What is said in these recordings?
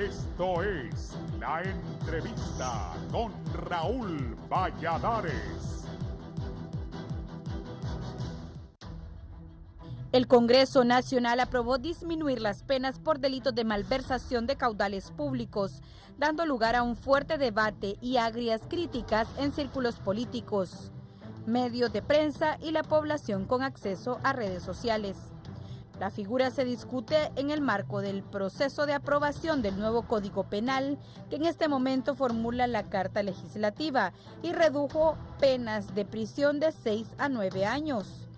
Esto es La Entrevista con Raúl Valladares. El Congreso Nacional aprobó disminuir las penas por delitos de malversación de caudales públicos, dando lugar a un fuerte debate y agrias críticas en círculos políticos, medios de prensa y la población con acceso a redes sociales. La figura se discute en el marco del proceso de aprobación del nuevo Código Penal, que en este momento formula la Carta Legislativa y redujo penas de prisión de 6 a 9 años.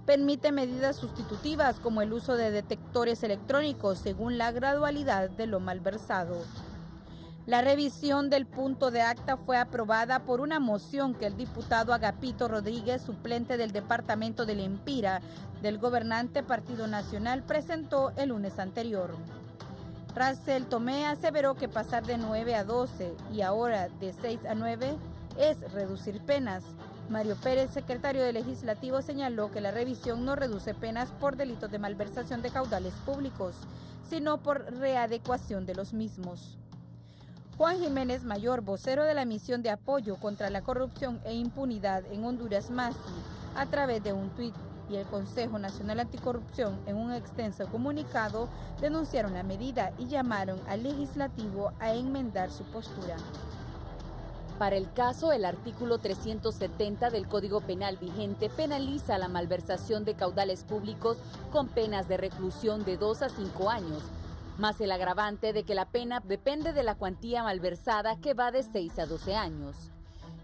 Permite medidas sustitutivas como el uso de detectores electrónicos según la gradualidad de lo malversado. La revisión del punto de acta fue aprobada por una moción que el diputado Agapito Rodríguez, suplente del departamento del Empira del gobernante Partido Nacional, presentó el lunes anterior. Racel Tomé aseveró que pasar de 9 a 12 y ahora de 6 a 9 es reducir penas. Mario Pérez, secretario del Legislativo, señaló que la revisión no reduce penas por delitos de malversación de caudales públicos, sino por readecuación de los mismos. Juan Jiménez Mayor, vocero de la Misión de Apoyo contra la Corrupción e Impunidad en Honduras, MASI, a través de un tuit, y el Consejo Nacional Anticorrupción en un extenso comunicado, denunciaron la medida y llamaron al Legislativo a enmendar su postura. Para el caso, el artículo 370 del Código Penal vigente penaliza la malversación de caudales públicos con penas de reclusión de 2 a 5 años, más el agravante de que la pena depende de la cuantía malversada, que va de 6 a 12 años.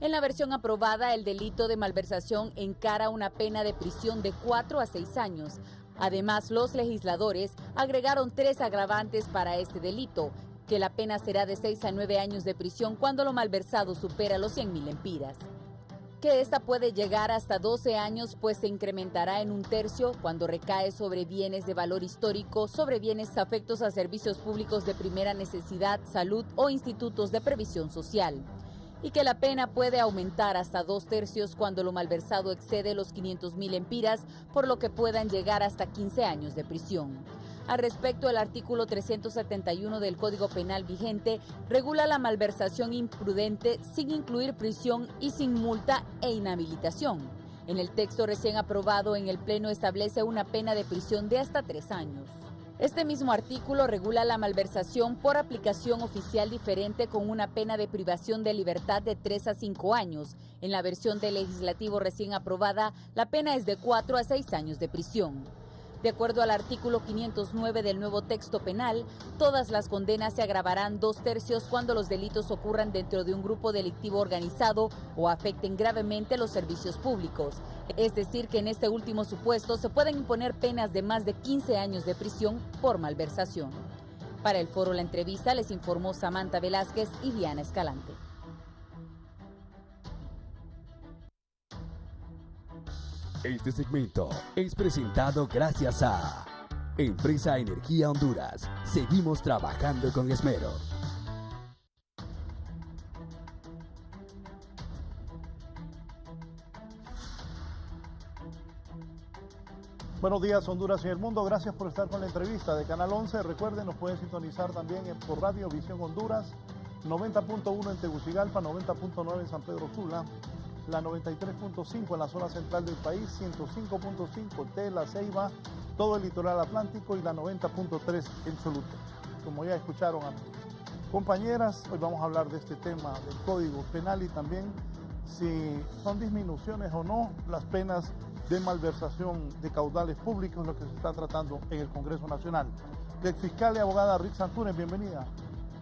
En la versión aprobada, el delito de malversación encara una pena de prisión de 4 a 6 años. Además, los legisladores agregaron 3 agravantes para este delito, que la pena será de 6 a 9 años de prisión cuando lo malversado supera los 100.000 empiras. Que esta puede llegar hasta 12 años, pues se incrementará en 1/3 cuando recae sobre bienes de valor histórico, sobre bienes afectos a servicios públicos de primera necesidad, salud o institutos de previsión social. Y que la pena puede aumentar hasta 2/3 cuando lo malversado excede los 500.000 empiras, por lo que puedan llegar hasta 15 años de prisión. Al respecto, el artículo 371 del Código Penal vigente regula la malversación imprudente sin incluir prisión y sin multa e inhabilitación. En el texto recién aprobado en el Pleno establece una pena de prisión de hasta 3 años. Este mismo artículo regula la malversación por aplicación oficial diferente con una pena de privación de libertad de 3 a 5 años. En la versión del legislativo recién aprobada, la pena es de 4 a 6 años de prisión. De acuerdo al artículo 509 del nuevo texto penal, todas las condenas se agravarán 2/3 cuando los delitos ocurran dentro de un grupo delictivo organizado o afecten gravemente los servicios públicos. Es decir, que en este último supuesto se pueden imponer penas de más de 15 años de prisión por malversación. Para el foro La Entrevista les informó Samantha Velázquez y Diana Escalante. Este segmento es presentado gracias a Empresa Energía Honduras. Seguimos trabajando con esmero. Buenos días, Honduras y el mundo. Gracias por estar con la entrevista de Canal 11. Recuerden, nos pueden sintonizar también por Radio Visión Honduras, 90.1 en Tegucigalpa, 90.9 en San Pedro Sula, la 93.5 en la zona central del país, 105.5 Tela, Ceiba, todo el litoral atlántico y la 90.3 en Choluteca. Como ya escucharon a mis compañeras, hoy vamos a hablar de este tema del Código Penal y también si son disminuciones o no las penas de malversación de caudales públicos, lo que se está tratando en el Congreso Nacional. La exfiscal y abogada Rick Santunes, bienvenida.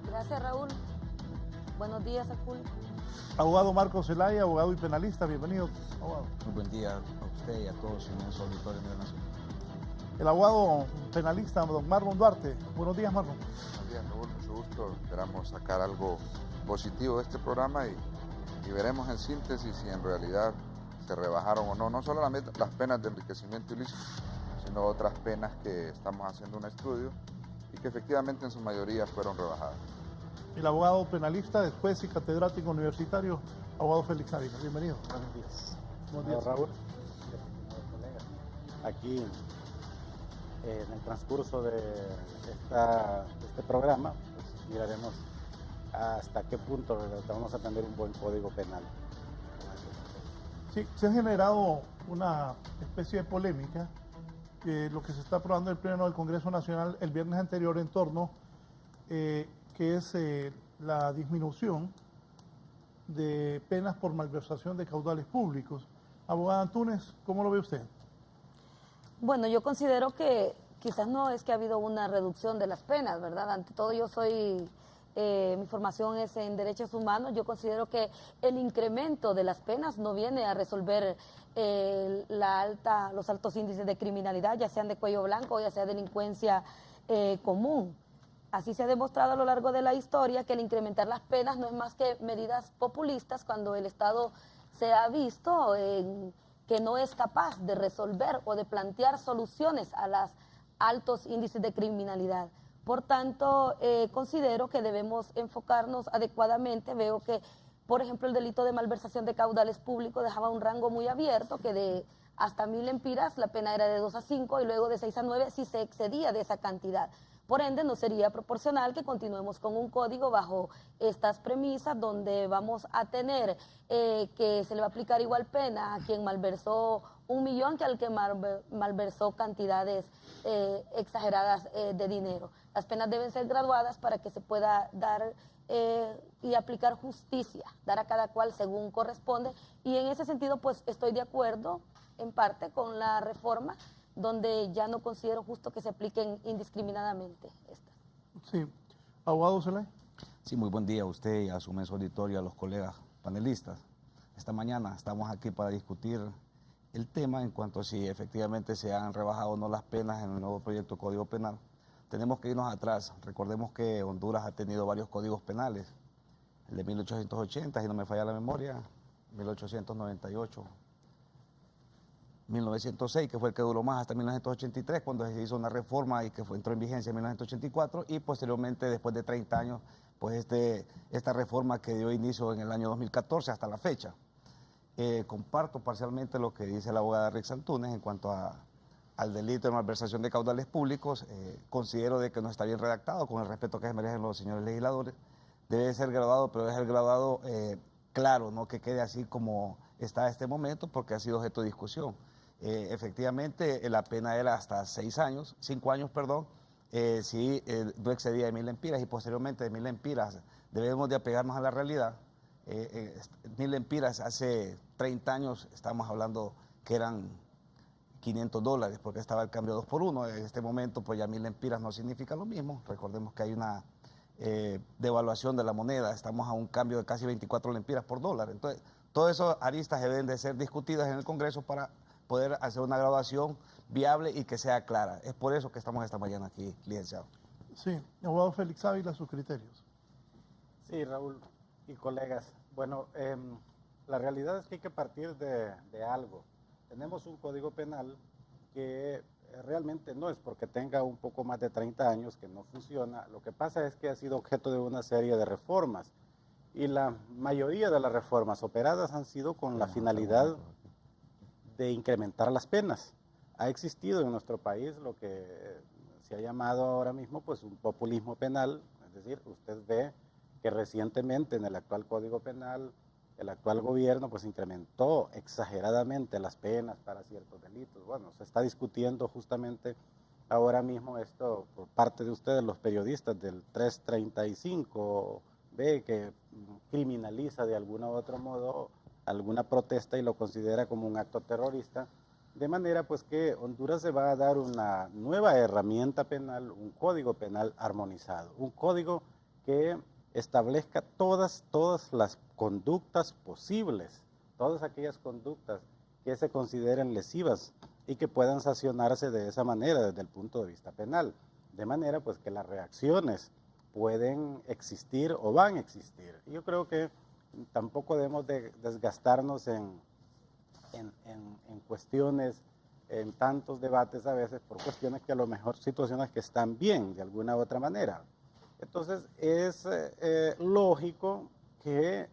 Gracias, Raúl. Buenos días al público. Abogado Marcos Zelaya, abogado y penalista, bienvenido, abogado. Muy buen día a usted y a todos en el auditorio de la Nación. El abogado penalista, don Marlon Duarte. Buenos días, Marlon. Buenos días, Raúl. Mucho gusto. Esperamos sacar algo positivo de este programa y veremos en síntesis si en realidad se rebajaron o no. No solo las penas de enriquecimiento ilícito, sino otras penas que estamos haciendo un estudio y que efectivamente en su mayoría fueron rebajadas. El abogado penalista, después y catedrático universitario, abogado Félix Ávila. Bienvenido. Buenos días. Buenos días, Raúl. Aquí, en el transcurso de este programa, pues, miraremos hasta qué punto vamos a tener un buen código penal. Sí, se ha generado una especie de polémica, lo que se está aprobando en el Pleno del Congreso Nacional el viernes anterior en torno, que es la disminución de penas por malversación de caudales públicos. Abogada Antúnez, ¿cómo lo ve usted? Bueno, yo considero que quizás no es que ha habido una reducción de las penas, ¿verdad? Ante todo yo mi formación es en derechos humanos. Yo considero que el incremento de las penas no viene a resolver los altos índices de criminalidad, ya sean de cuello blanco o ya sea delincuencia común. Así se ha demostrado a lo largo de la historia que el incrementar las penas no es más que medidas populistas cuando el Estado se ha visto que no es capaz de resolver o de plantear soluciones a los altos índices de criminalidad. Por tanto, considero que debemos enfocarnos adecuadamente. Veo que, por ejemplo, el delito de malversación de caudales públicos dejaba un rango muy abierto, que de hasta 1.000 lempiras la pena era de 2 a 5 y luego de 6 a 9 si se excedía de esa cantidad. Por ende, no sería proporcional que continuemos con un código bajo estas premisas donde vamos a tener que se le va a aplicar igual pena a quien malversó 1 millón que al que malversó cantidades exageradas de dinero. Las penas deben ser graduadas para que se pueda dar y aplicar justicia, dar a cada cual según corresponde. Y en ese sentido, pues estoy de acuerdo en parte con la reforma, donde ya no considero justo que se apliquen indiscriminadamente estas. Sí. Abogado Zelay. Sí, muy buen día a usted y a su inmenso auditorio, a los colegas panelistas. Esta mañana estamos aquí para discutir el tema en cuanto a si efectivamente se han rebajado o no las penas en el nuevo proyecto Código Penal. Tenemos que irnos atrás. Recordemos que Honduras ha tenido varios códigos penales. El de 1880, si no me falla la memoria, 1898, 1906, que fue el que duró más, hasta 1983, cuando se hizo una reforma y que entró en vigencia en 1984, y posteriormente, después de 30 años, pues esta reforma que dio inicio en el año 2014 hasta la fecha. Comparto parcialmente lo que dice la abogada Rix Antúnez en cuanto al delito de malversación de caudales públicos. Considero de que no está bien redactado, con el respeto que se merecen los señores legisladores. Debe ser graduado, pero debe ser graduado claro, no que quede así como está este momento, porque ha sido objeto de discusión. Efectivamente, la pena era hasta 5 años, si no excedía de 1.000 lempiras, y posteriormente de 1.000 lempiras. Debemos de apegarnos a la realidad. 1.000 lempiras hace 30 años, estamos hablando que eran $500, porque estaba el cambio 2 por 1. En este momento, pues ya 1.000 lempiras no significa lo mismo. Recordemos que hay una devaluación de la moneda, estamos a un cambio de casi 24 lempiras por dólar. Entonces, todas esas aristas deben de ser discutidas en el Congreso para poder hacer una graduación viable y que sea clara. Es por eso que estamos esta mañana aquí, licenciado. Sí, abogado Félix Ávila, sus criterios. Sí, Raúl y colegas. Bueno, la realidad es que hay que partir de algo. Tenemos un código penal que realmente no es porque tenga un poco más de 30 años que no funciona. Lo que pasa es que ha sido objeto de una serie de reformas y la mayoría de las reformas operadas han sido con la finalidad de incrementar las penas. Ha existido en nuestro país lo que se ha llamado ahora mismo pues un populismo penal, es decir, usted ve que recientemente en el actual Código Penal el actual gobierno pues incrementó exageradamente las penas para ciertos delitos. Bueno, se está discutiendo justamente ahora mismo esto por parte de ustedes, los periodistas, del 335B, que criminaliza de algún u otro modo alguna protesta y lo considera como un acto terrorista, de manera pues que Honduras se va a dar una nueva herramienta penal, un código penal armonizado, un código que establezca todas las conductas posibles, todas aquellas conductas que se consideren lesivas y que puedan sancionarse de esa manera desde el punto de vista penal, de manera pues que las reacciones pueden existir o van a existir. Yo creo que tampoco debemos de desgastarnos en cuestiones, en tantos debates a veces por cuestiones que a lo mejor situaciones que están bien de alguna u otra manera. Entonces es lógico que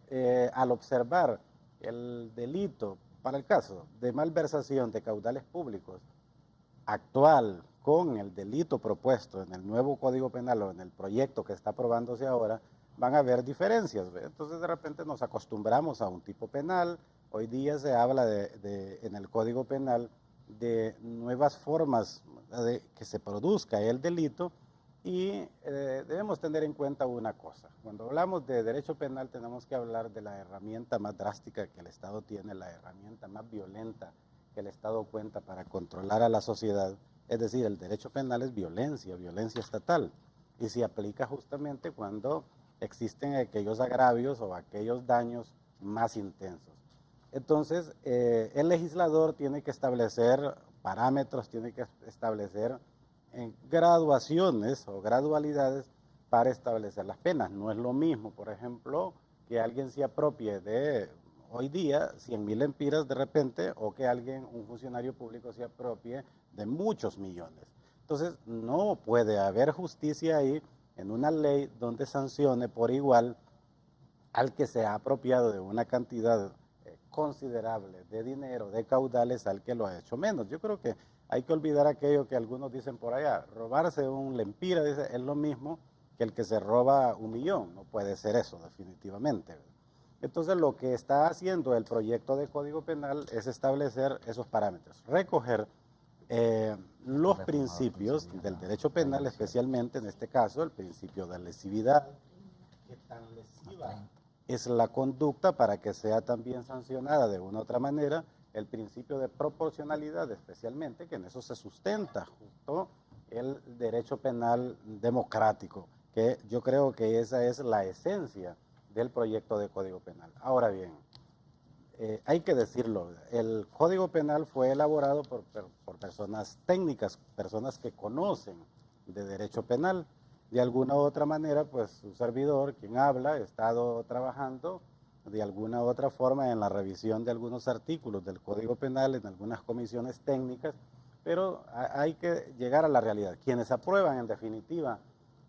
al observar el delito para el caso de malversación de caudales públicos actual, con el delito propuesto en el nuevo Código Penal o en el proyecto que está aprobándose ahora, van a haber diferencias, ¿ve? Entonces de repente nos acostumbramos a un tipo penal. Hoy día se habla en el Código Penal de nuevas formas de que se produzca el delito, y debemos tener en cuenta una cosa. Cuando hablamos de derecho penal tenemos que hablar de la herramienta más drástica que el Estado tiene, la herramienta más violenta que el Estado cuenta para controlar a la sociedad. Es decir, el derecho penal es violencia, violencia estatal, y se aplica justamente cuando existen aquellos agravios o aquellos daños más intensos. Entonces, el legislador tiene que establecer parámetros, tiene que establecer graduaciones o gradualidades para establecer las penas. No es lo mismo, por ejemplo, que alguien se apropie de, hoy día, 100.000 lempiras de repente, o que un funcionario público se apropie de muchos millones. Entonces, no puede haber justicia ahí en una ley donde sancione por igual al que se ha apropiado de una cantidad considerable de dinero, de caudales, al que lo ha hecho menos. Yo creo que hay que olvidar aquello que algunos dicen por allá, robarse un lempira, dice, es lo mismo que el que se roba 1 millón, no puede ser eso definitivamente. Entonces lo que está haciendo el proyecto de Código Penal es establecer esos parámetros, recoger los principios del derecho penal, especialmente en este caso el principio de lesividad, que tan lesiva es la conducta para que sea también sancionada de una u otra manera, el principio de proporcionalidad especialmente, que en eso se sustenta justo el derecho penal democrático, que yo creo que esa es la esencia del proyecto de Código Penal. Ahora bien, hay que decirlo, el Código Penal fue elaborado por personas técnicas, personas que conocen de derecho penal. De alguna u otra manera, pues su servidor, quien habla, ha estado trabajando de alguna u otra forma en la revisión de algunos artículos del Código Penal, en algunas comisiones técnicas, pero hay que llegar a la realidad. Quienes aprueban, en definitiva,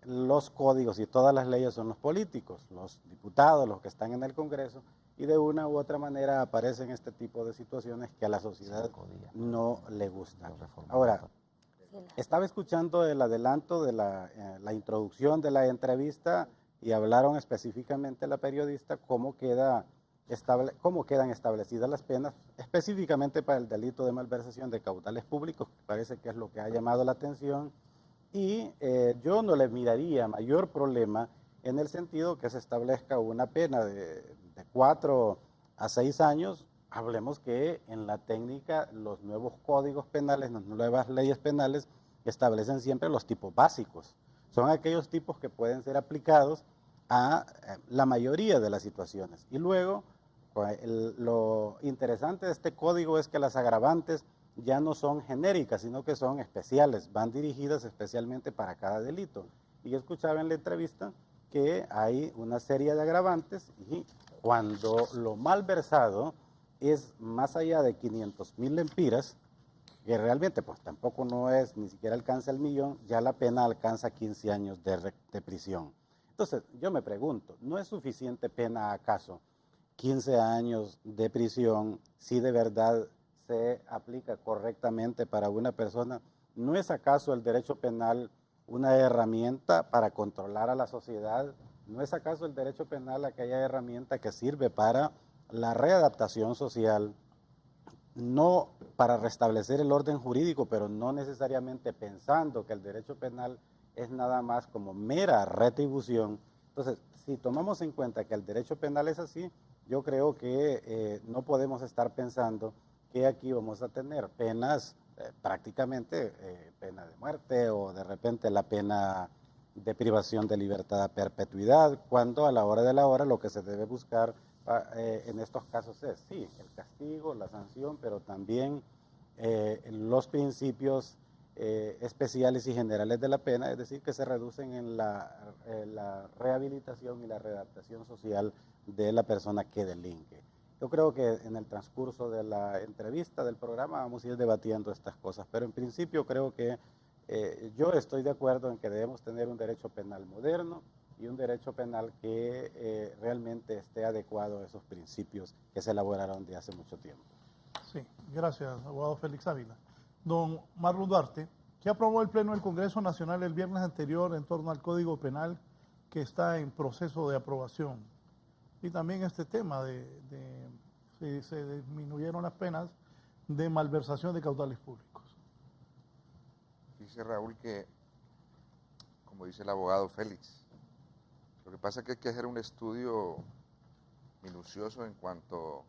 los códigos y todas las leyes son los políticos, los diputados, los que están en el Congreso, y de una u otra manera aparecen este tipo de situaciones que a la sociedad no le gustan. Ahora, estaba escuchando el adelanto de la introducción de la entrevista y hablaron específicamente la periodista cómo quedan establecidas las penas, específicamente para el delito de malversación de caudales públicos, que parece que es lo que ha llamado la atención, y yo no le miraría mayor problema en el sentido que se establezca una pena de 4 a 6 años. Hablemos que en la técnica los nuevos códigos penales, las nuevas leyes penales establecen siempre los tipos básicos. Son aquellos tipos que pueden ser aplicados a la mayoría de las situaciones. Y luego, lo interesante de este código es que las agravantes ya no son genéricas, sino que son especiales, van dirigidas especialmente para cada delito. Y yo escuchaba en la entrevista que hay una serie de agravantes, y cuando lo malversado es más allá de 500.000 lempiras, que realmente pues tampoco no es, ni siquiera alcanza el millón, ya la pena alcanza 15 años de prisión. Entonces, yo me pregunto, ¿no es suficiente pena acaso 15 años de prisión si de verdad se aplica correctamente para una persona? ¿No es acaso el derecho penal una herramienta para controlar a la sociedad? ¿No es acaso el derecho penal aquella herramienta que sirve para la readaptación social, no para restablecer el orden jurídico, pero no necesariamente pensando que el derecho penal es nada más como mera retribución? Entonces, si tomamos en cuenta que el derecho penal es así, yo creo que no podemos estar pensando que aquí vamos a tener penas, prácticamente pena de muerte o de repente la pena de privación de libertad a perpetuidad, cuando a la hora de la hora lo que se debe buscar en estos casos es, sí, el castigo, la sanción, pero también los principios especiales y generales de la pena, es decir, que se reducen en la rehabilitación y la readaptación social de la persona que delinque. Yo creo que en el transcurso de la entrevista, del programa, vamos a ir debatiendo estas cosas, pero en principio creo que yo estoy de acuerdo en que debemos tener un derecho penal moderno y un derecho penal que realmente esté adecuado a esos principios que se elaboraron de hace mucho tiempo. Sí, gracias, abogado Félix Ávila. Don Marlon Duarte, ¿Qué aprobó el Pleno del Congreso Nacional el viernes anterior en torno al Código Penal que está en proceso de aprobación? Y también este tema se disminuyeron las penas de malversación de caudales públicos. Dice Raúl que, como dice el abogado Félix, lo que pasa es que hay que hacer un estudio minucioso en cuanto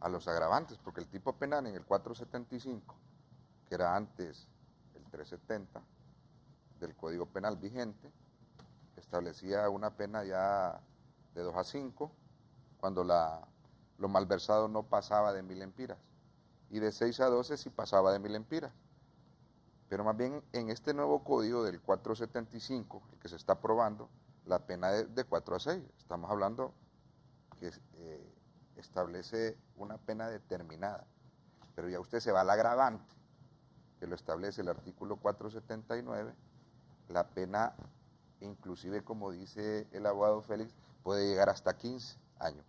a los agravantes, porque el tipo penal en el 475, que era antes el 370 del Código Penal vigente, establecía una pena ya de 2 a 5 cuando lo malversado no pasaba de 1000 empiras, y de 6 a 12 si pasaba de 1000 empiras. Pero más bien en este nuevo código del 475, el que se está aprobando, la pena es de 4 a 6. Estamos hablando que establece una pena determinada. Pero ya usted se va al agravante, que lo establece el artículo 479, la pena, inclusive como dice el abogado Félix, puede llegar hasta 15 años.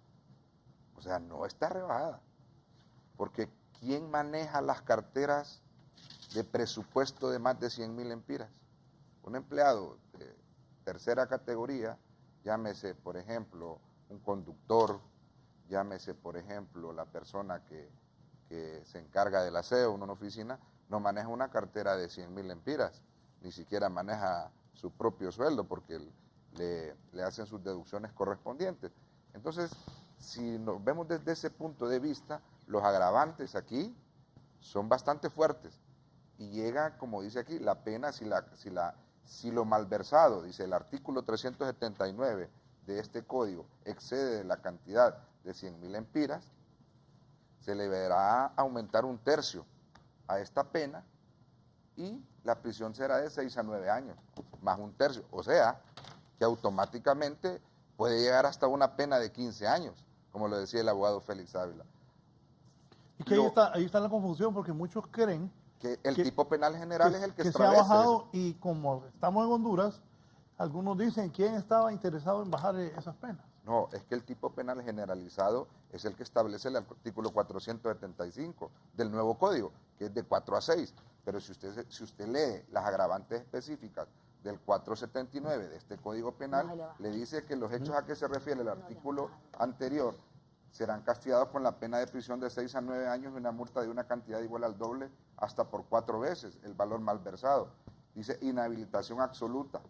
O sea, no está rebajada. Porque ¿quién maneja las carteras de presupuesto de más de 100.000 empiras? Un empleado de tercera categoría, llámese, por ejemplo, un conductor, llámese, por ejemplo, la persona que se encarga del aseo en una oficina, no maneja una cartera de 100.000 empiras, ni siquiera maneja su propio sueldo porque le hacen sus deducciones correspondientes. Entonces, si nos vemos desde ese punto de vista, los agravantes aquí son bastante fuertes y llega, como dice aquí, la pena si lo malversado, dice el artículo 379 de este código, excede la cantidad de 100.000 empiras, se le deberá aumentar 1/3 a esta pena y la prisión será de 6 a 9 años, más 1/3. O sea, que automáticamente puede llegar hasta una pena de 15 años, como lo decía el abogado Félix Ávila. Y que ahí está la confusión, porque muchos creen que el tipo penal general es el que se ha establece bajado eso. y como estamos en Honduras, algunos dicen quién estaba interesado en bajar esas penas. No, es que el tipo penal generalizado es el que establece el artículo 475 del nuevo código, que es de 4 a 6. Pero si usted lee las agravantes específicas del 479 de este código penal, le dice que los hechos a que se refiere el artículo anterior serán castigados con la pena de prisión de 6 a 9 años y una multa de una cantidad igual al doble hasta por 4 veces el valor malversado. Dice inhabilitación absoluta.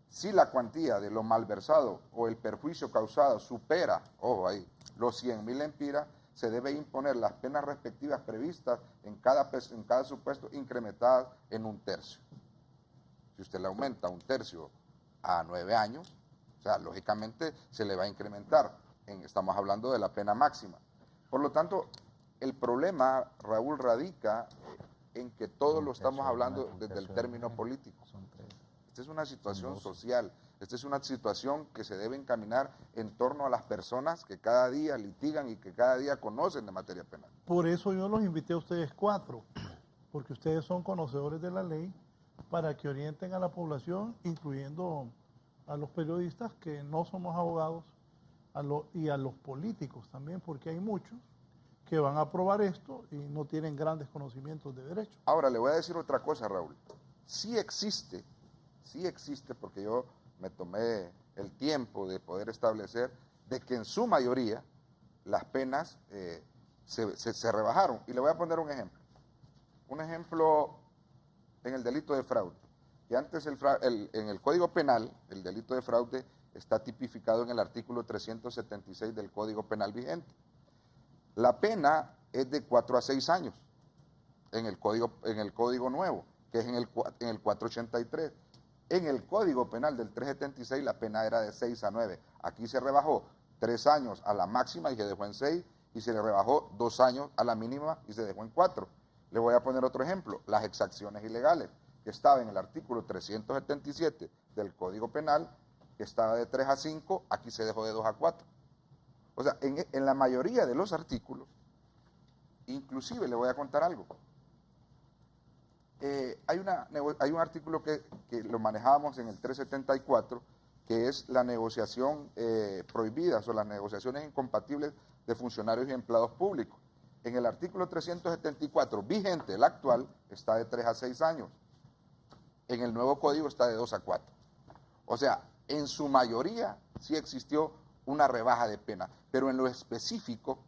Si la cuantía de lo malversado o el perjuicio causado supera, ojo ahí, los 100.000 empiras, se debe imponer las penas respectivas previstas en cada supuesto incrementadas en 1/3. Si usted le aumenta 1/3 a 9 años, o sea, lógicamente se le va a incrementar. Estamos hablando de la pena máxima. Por lo tanto, el problema, Raúl, radica en que todo lo estamos hablando desde el término político. Esta es una situación social, esta es una situación que se debe encaminar en torno a las personas que cada día litigan y que cada día conocen de materia penal. Por eso yo los invité a ustedes 4, porque ustedes son conocedores de la ley, para que orienten a la población, incluyendo a los periodistas que no somos abogados, y a los políticos también, porque hay muchos que van a aprobar esto y no tienen grandes conocimientos de derecho. Ahora, le voy a decir otra cosa, Raúl. Sí existe, porque yo me tomé el tiempo de poder establecer de que en su mayoría las penas se rebajaron. Y le voy a poner un ejemplo. Un ejemplo en el delito de fraude. Que antes en el Código Penal, el delito de fraude está tipificado en el artículo 376 del Código Penal vigente. La pena es de 4 a 6 años en el código nuevo, que es en el 483. En el Código Penal del 376 la pena era de 6 a 9. Aquí se rebajó 3 años a la máxima y se dejó en 6, y se le rebajó 2 años a la mínima y se dejó en 4. Le voy a poner otro ejemplo, las exacciones ilegales, que estaba en el artículo 377 del Código Penal, que estaba de 3 a 5, aquí se dejó de 2 a 4. O sea, en la mayoría de los artículos, inclusive le voy a contar algo. Hay un artículo que lo manejábamos en el 374, que es la negociación prohibida, o las negociaciones incompatibles de funcionarios y empleados públicos. En el artículo 374 vigente, el actual, está de 3 a 6 años. En el nuevo código está de 2 a 4. O sea, en su mayoría sí existió una rebaja de pena, pero en lo específico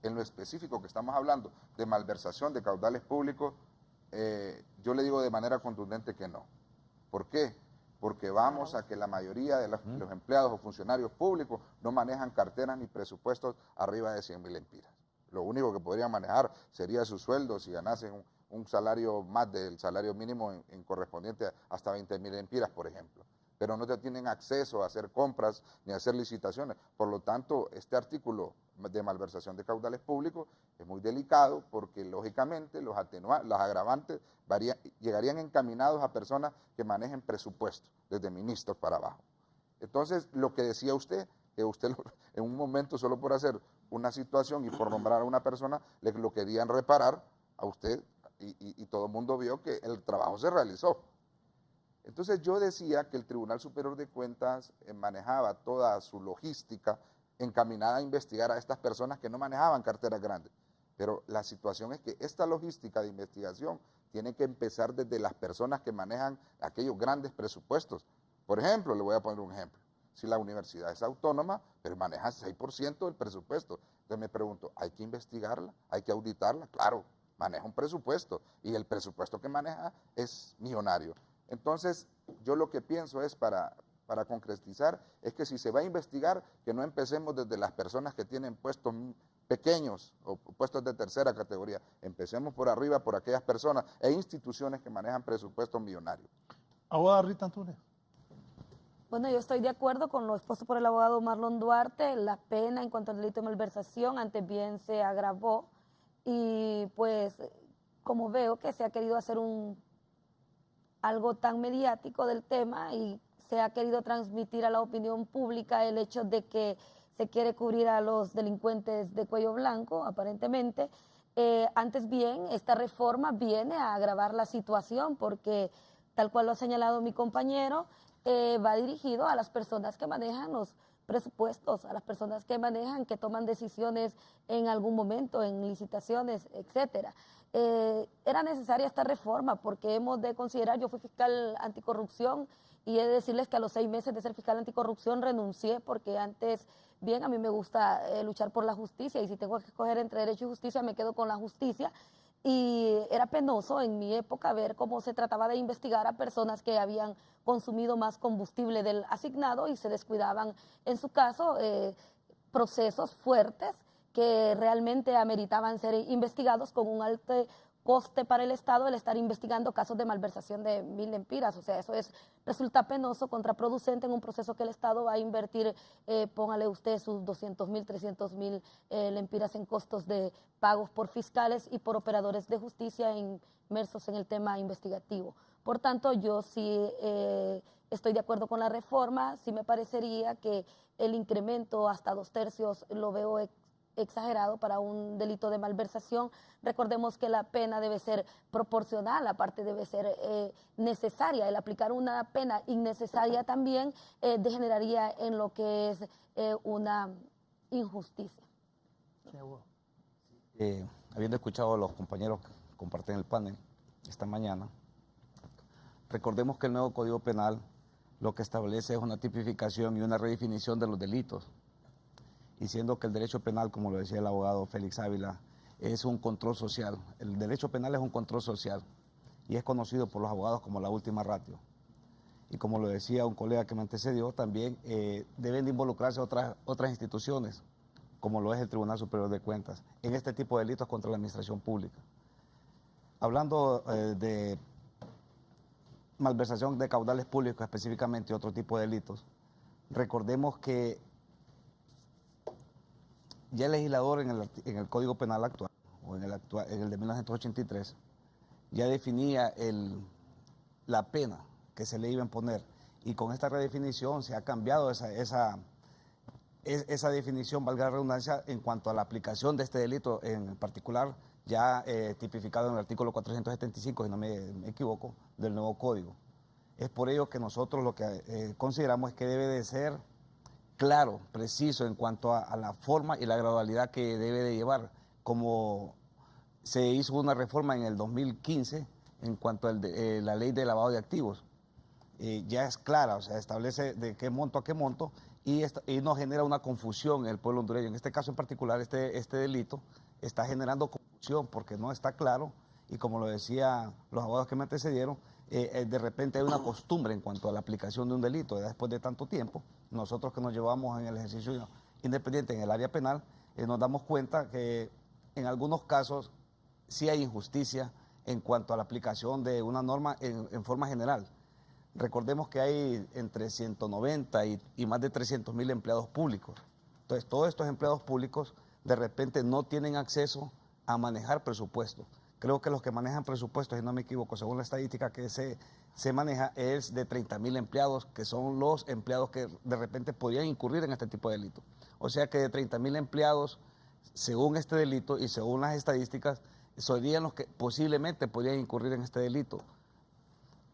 que estamos hablando de malversación de caudales públicos, yo le digo de manera contundente que no. ¿Por qué? Porque vamos a que la mayoría de los empleados o funcionarios públicos no manejan carteras ni presupuestos arriba de 100.000 lempiras. Lo único que podrían manejar sería su sueldo si ganasen un salario más del salario mínimo en correspondiente hasta 20.000 lempiras, por ejemplo. Pero no tienen acceso a hacer compras ni a hacer licitaciones. Por lo tanto, este artículo de malversación de caudales públicos es muy delicado porque, lógicamente, las agravantes llegarían encaminados a personas que manejen presupuestos, desde ministros para abajo. Entonces, lo que decía usted, que usted en un momento, solo por hacer una situación y por nombrar a una persona, lo querían reparar a usted y todo el mundo vio que el trabajo se realizó. Entonces yo decía que el Tribunal Superior de Cuentas manejaba toda su logística encaminada a investigar a estas personas que no manejaban carteras grandes. Pero la situación es que esta logística de investigación tiene que empezar desde las personas que manejan aquellos grandes presupuestos. Por ejemplo, le voy a poner un ejemplo. Si la universidad es autónoma, pero maneja 6% del presupuesto. Entonces me pregunto, ¿hay que investigarla? ¿Hay que auditarla? Claro, maneja un presupuesto y el presupuesto que maneja es millonario. Entonces, yo lo que pienso es, para concretizar, es que si se va a investigar, que no empecemos desde las personas que tienen puestos pequeños o puestos de tercera categoría. Empecemos por arriba, por aquellas personas e instituciones que manejan presupuestos millonarios. Abogada Rita Antunes. Bueno, yo estoy de acuerdo con lo expuesto por el abogado Marlon Duarte. La pena en cuanto al delito de malversación antes bien se agravó y pues como veo que se ha querido hacer algo tan mediático del tema y se ha querido transmitir a la opinión pública el hecho de que se quiere cubrir a los delincuentes de cuello blanco, aparentemente. Antes bien, esta reforma viene a agravar la situación porque, tal cual lo ha señalado mi compañero, va dirigido a las personas que manejan los presupuestos, a las personas que manejan, que toman decisiones en algún momento, en licitaciones, etcétera. Era necesaria esta reforma porque hemos de considerar, yo fui fiscal anticorrupción y he de decirles que a los 6 meses de ser fiscal anticorrupción renuncié porque antes, bien, a mí me gusta luchar por la justicia y si tengo que escoger entre derecho y justicia me quedo con la justicia. Y era penoso en mi época ver cómo se trataba de investigar a personas que habían consumido más combustible del asignado y se descuidaban, en su caso, procesos fuertes que realmente ameritaban ser investigados con un alto coste para el Estado el estar investigando casos de malversación de 1.000 lempiras. O sea, eso resulta penoso, contraproducente en un proceso que el Estado va a invertir, póngale usted sus 200.000, 300.000 lempiras en costos de pagos por fiscales y por operadores de justicia inmersos en el tema investigativo. Por tanto, yo sí estoy de acuerdo con la reforma, sí me parecería que el incremento hasta 2/3 lo veo exagerado para un delito de malversación. Recordemos que la pena debe ser proporcional, aparte debe ser necesaria. El aplicar una pena innecesaria también degeneraría en lo que es una injusticia. Habiendo escuchado a los compañeros que comparten el panel esta mañana, recordemos que el nuevo Código Penal lo que establece es una tipificación y una redefinición de los delitos. Y siendo que el derecho penal, como lo decía el abogado Félix Ávila, es un control social. El derecho penal es un control social y es conocido por los abogados como la última ratio. Y como lo decía un colega que me antecedió, también deben de involucrarse otras instituciones, como lo es el Tribunal Superior de Cuentas, en este tipo de delitos contra la administración pública. Hablando de malversación de caudales públicos específicamente, otro tipo de delitos, recordemos que ya el legislador en el Código Penal actual, o en el de 1983, ya definía la pena que se le iba a imponer. Y con esta redefinición se ha cambiado esa definición, valga la redundancia, en cuanto a la aplicación de este delito en particular, ya tipificado en el artículo 475, si no me equivoco, del nuevo Código. Es por ello que nosotros lo que consideramos es que debe de ser claro, preciso en cuanto a la forma y la gradualidad que debe de llevar. Como se hizo una reforma en el 2015 en cuanto a la ley de lavado de activos. Ya es clara, o sea, establece de qué monto a qué monto y no genera una confusión en el pueblo hondureño. En este caso en particular, este delito está generando confusión porque no está claro y como lo decían los abogados que me antecedieron, de repente hay una costumbre en cuanto a la aplicación de un delito. Después de tanto tiempo, nosotros que nos llevamos en el ejercicio independiente en el área penal, nos damos cuenta que en algunos casos sí hay injusticia en cuanto a la aplicación de una norma en forma general. Recordemos que hay entre 190 y más de 300.000 empleados públicos. Entonces, todos estos empleados públicos de repente no tienen acceso a manejar presupuestos. Creo que los que manejan presupuestos, si no me equivoco, según la estadística que se maneja, es de 30.000 empleados, que son los empleados que de repente podrían incurrir en este tipo de delito. O sea que de 30.000 empleados, según este delito y según las estadísticas, serían los que posiblemente podrían incurrir en este delito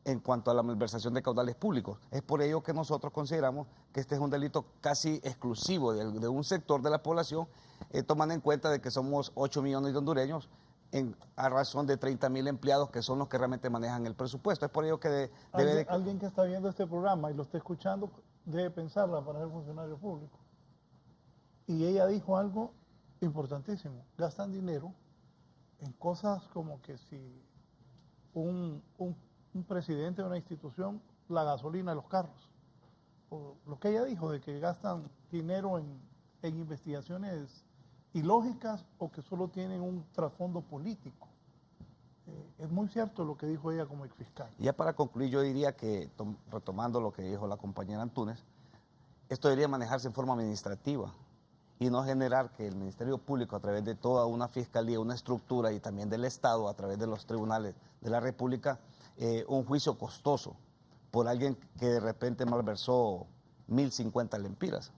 en cuanto a la malversación de caudales públicos. Es por ello que nosotros consideramos que este es un delito casi exclusivo de un sector de la población, tomando en cuenta de que somos 8 millones de hondureños a razón de 30.000 empleados que son los que realmente manejan el presupuesto. Es por ello que alguien que está viendo este programa y lo está escuchando debe pensarla para ser funcionario público. Y ella dijo algo importantísimo, gastan dinero en cosas como que si un presidente de una institución, la gasolina de los carros. O lo que ella dijo de que gastan dinero en investigaciones ilógicas o que solo tienen un trasfondo político. Es muy cierto lo que dijo ella como exfiscal. Ya para concluir, yo diría que, retomando lo que dijo la compañera Antúnez, esto debería manejarse en forma administrativa y no generar que el Ministerio Público, a través de toda una fiscalía, una estructura y también del Estado, a través de los tribunales de la República, un juicio costoso por alguien que de repente malversó 1.050 lempiras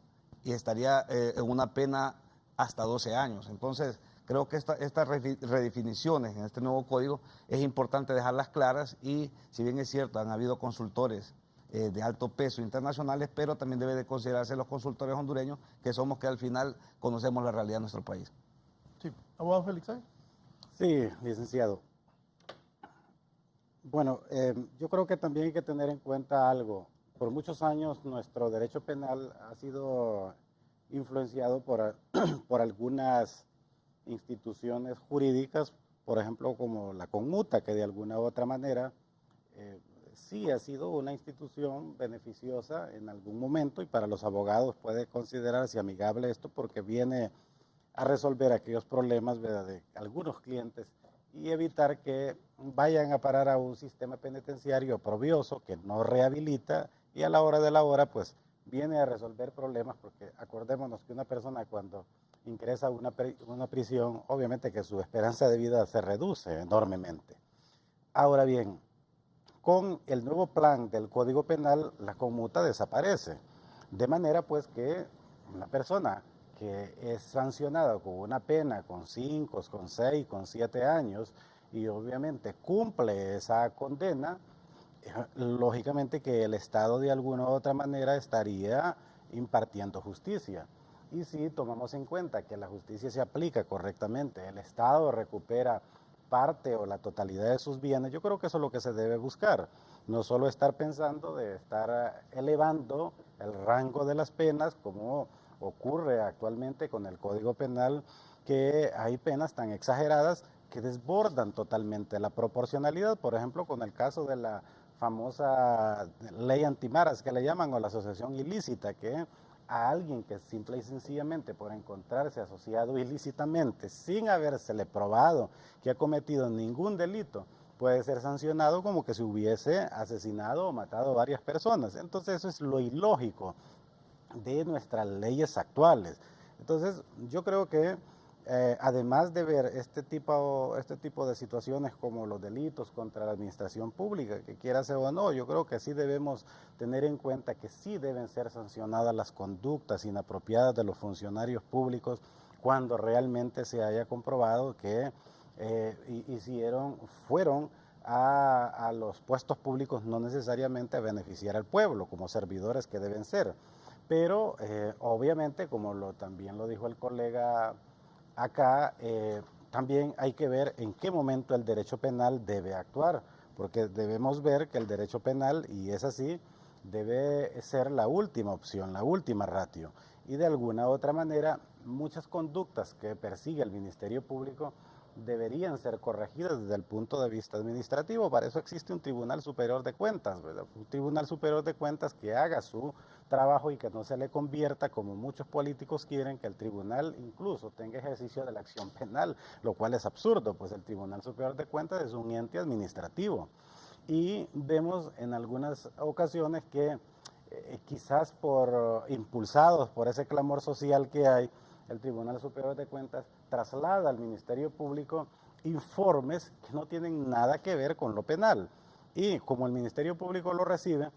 y estaría en una pena hasta 12 años. Entonces, creo que estas redefiniciones en este nuevo código es importante dejarlas claras y, si bien es cierto, han habido consultores de alto peso internacionales, pero también debe de considerarse los consultores hondureños, que somos que al final conocemos la realidad de nuestro país. Sí, abogado Félix. Sí, licenciado. Bueno, yo creo que también hay que tener en cuenta algo. Por muchos años nuestro derecho penal ha sido influenciado por algunas instituciones jurídicas, por ejemplo, como la conmuta, que de alguna u otra manera sí ha sido una institución beneficiosa en algún momento y para los abogados puede considerarse amigable esto porque viene a resolver aquellos problemas, ¿verdad?, de algunos clientes y evitar que vayan a parar a un sistema penitenciario oprobioso que no rehabilita y a la hora de la hora pues viene a resolver problemas, porque acordémonos que una persona cuando ingresa a una prisión, obviamente que su esperanza de vida se reduce enormemente. Ahora bien, con el nuevo plan del Código Penal, la conmuta desaparece, de manera pues que una persona que es sancionada con una pena con 5, con 6, con 7 años y obviamente cumple esa condena, lógicamente que el Estado de alguna u otra manera estaría impartiendo justicia. Y si tomamos en cuenta que la justicia se aplica correctamente, el Estado recupera parte o la totalidad de sus bienes, yo creo que eso es lo que se debe buscar. No solo estar pensando de estar elevando el rango de las penas, como ocurre actualmente con el Código Penal, que hay penas tan exageradas que desbordan totalmente la proporcionalidad, por ejemplo, con el caso de la famosa ley antimaras que le llaman, o la asociación ilícita, que a alguien que simple y sencillamente por encontrarse asociado ilícitamente, sin habérsele probado que ha cometido ningún delito, puede ser sancionado como que si hubiese asesinado o matado a varias personas. Entonces eso es lo ilógico de nuestras leyes actuales. Entonces yo creo que además de ver este tipo de situaciones como los delitos contra la administración pública, que quiera ser o no, yo creo que sí debemos tener en cuenta que sí deben ser sancionadas las conductas inapropiadas de los funcionarios públicos cuando realmente se haya comprobado que fueron a los puestos públicos no necesariamente a beneficiar al pueblo como servidores que deben ser. Pero obviamente, como también lo dijo el colega acá, también hay que ver en qué momento el derecho penal debe actuar, porque debemos ver que el derecho penal, y es así, debe ser la última opción, la última ratio. Y de alguna u otra manera, muchas conductas que persigue el Ministerio Público deberían ser corregidas desde el punto de vista administrativo. Para eso existe un Tribunal Superior de Cuentas, ¿verdad? Un Tribunal Superior de Cuentas que haga su trabajo y que no se le convierta, como muchos políticos quieren, que el tribunal incluso tenga ejercicio de la acción penal, lo cual es absurdo, pues el Tribunal Superior de Cuentas es un ente administrativo. Y vemos en algunas ocasiones que quizás impulsados por ese clamor social que hay, el Tribunal Superior de Cuentas traslada al Ministerio Público informes que no tienen nada que ver con lo penal. Y como el Ministerio Público lo recibe,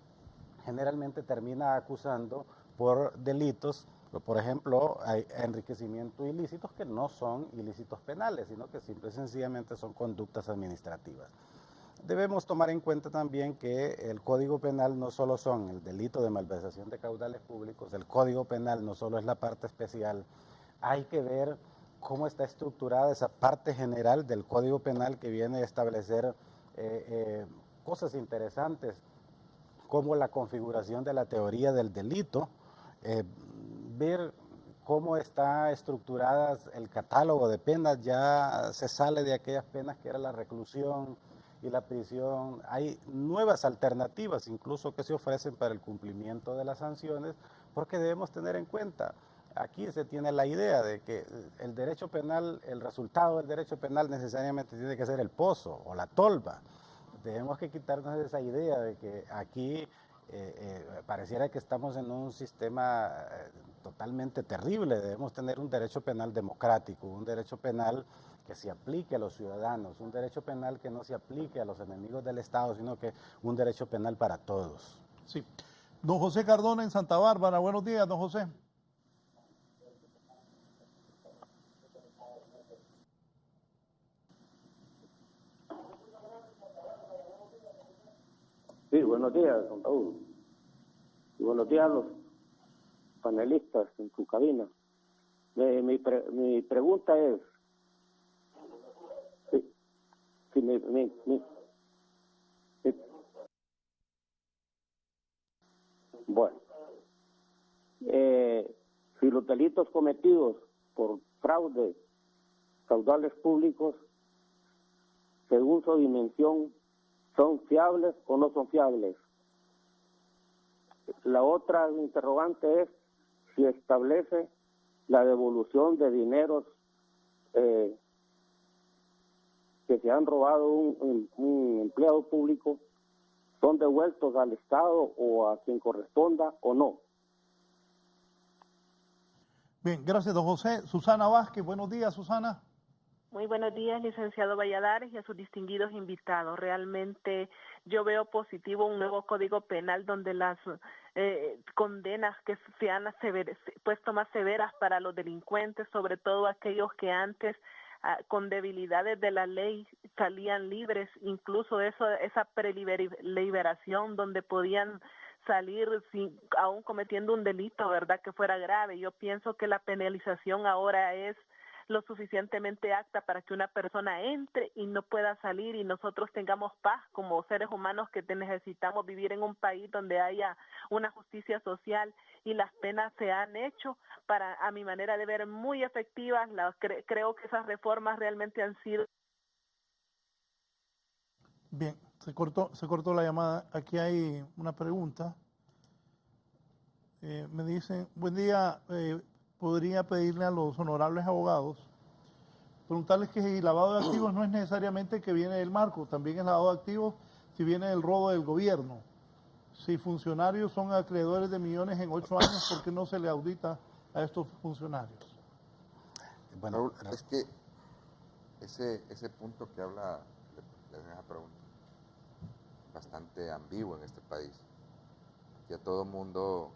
generalmente termina acusando por delitos, por ejemplo, hay enriquecimiento ilícitos que no son ilícitos penales, sino que simple y sencillamente son conductas administrativas. Debemos tomar en cuenta también que el Código Penal no solo son el delito de malversación de caudales públicos, el Código Penal no solo es la parte especial, hay que ver cómo está estructurada esa parte general del Código Penal que viene a establecer cosas interesantes, como la configuración de la teoría del delito, ver cómo está estructurada el catálogo de penas, ya se sale de aquellas penas que era la reclusión y la prisión. Hay nuevas alternativas incluso que se ofrecen para el cumplimiento de las sanciones, porque debemos tener en cuenta, aquí se tiene la idea de que el derecho penal, el resultado del derecho penal necesariamente tiene que ser el pozo o la tolva. Tenemos que quitarnos esa idea de que aquí pareciera que estamos en un sistema totalmente terrible. Debemos tener un derecho penal democrático, un derecho penal que se aplique a los ciudadanos, un derecho penal que no se aplique a los enemigos del Estado, sino que un derecho penal para todos. Sí. Don José Cardona en Santa Bárbara. Buenos días, don José. Sí, buenos días, don Raúl. Y buenos días a los panelistas en su cabina. Mi pregunta es, bueno, si los delitos cometidos por fraude, caudales públicos, según su dimensión, ¿son fiables o no son fiables? La otra interrogante es si establece la devolución de dineros que se han robado un empleado público, ¿son devueltos al Estado o a quien corresponda o no? Bien, gracias, don José. Susana Vázquez, buenos días, Susana. Muy buenos días, licenciado Valladares, y a sus distinguidos invitados. Realmente yo veo positivo un nuevo Código Penal donde las condenas que sean puesto más severas para los delincuentes, sobre todo aquellos que antes con debilidades de la ley salían libres, incluso esa preliberación donde podían salir aún cometiendo un delito, ¿verdad?, que fuera grave. Yo pienso que la penalización ahora es lo suficientemente apta para que una persona entre y no pueda salir, y nosotros tengamos paz como seres humanos que necesitamos vivir en un país donde haya una justicia social, y las penas se han hecho para, a mi manera de ver, muy efectivas. Creo que esas reformas realmente han sido. Bien, se cortó la llamada. Aquí hay una pregunta. Me dicen, buen día, podría pedirle a los honorables abogados, preguntarles que si lavado de activos no es necesariamente que viene del marco, también es lavado de activos si viene del robo del gobierno. Si funcionarios son acreedores de millones en 8 años, ¿por qué no se le audita a estos funcionarios? Bueno, Raúl, es que ese punto que habla, le hacen esa pregunta, bastante ambiguo en este país. Aquí a todo mundo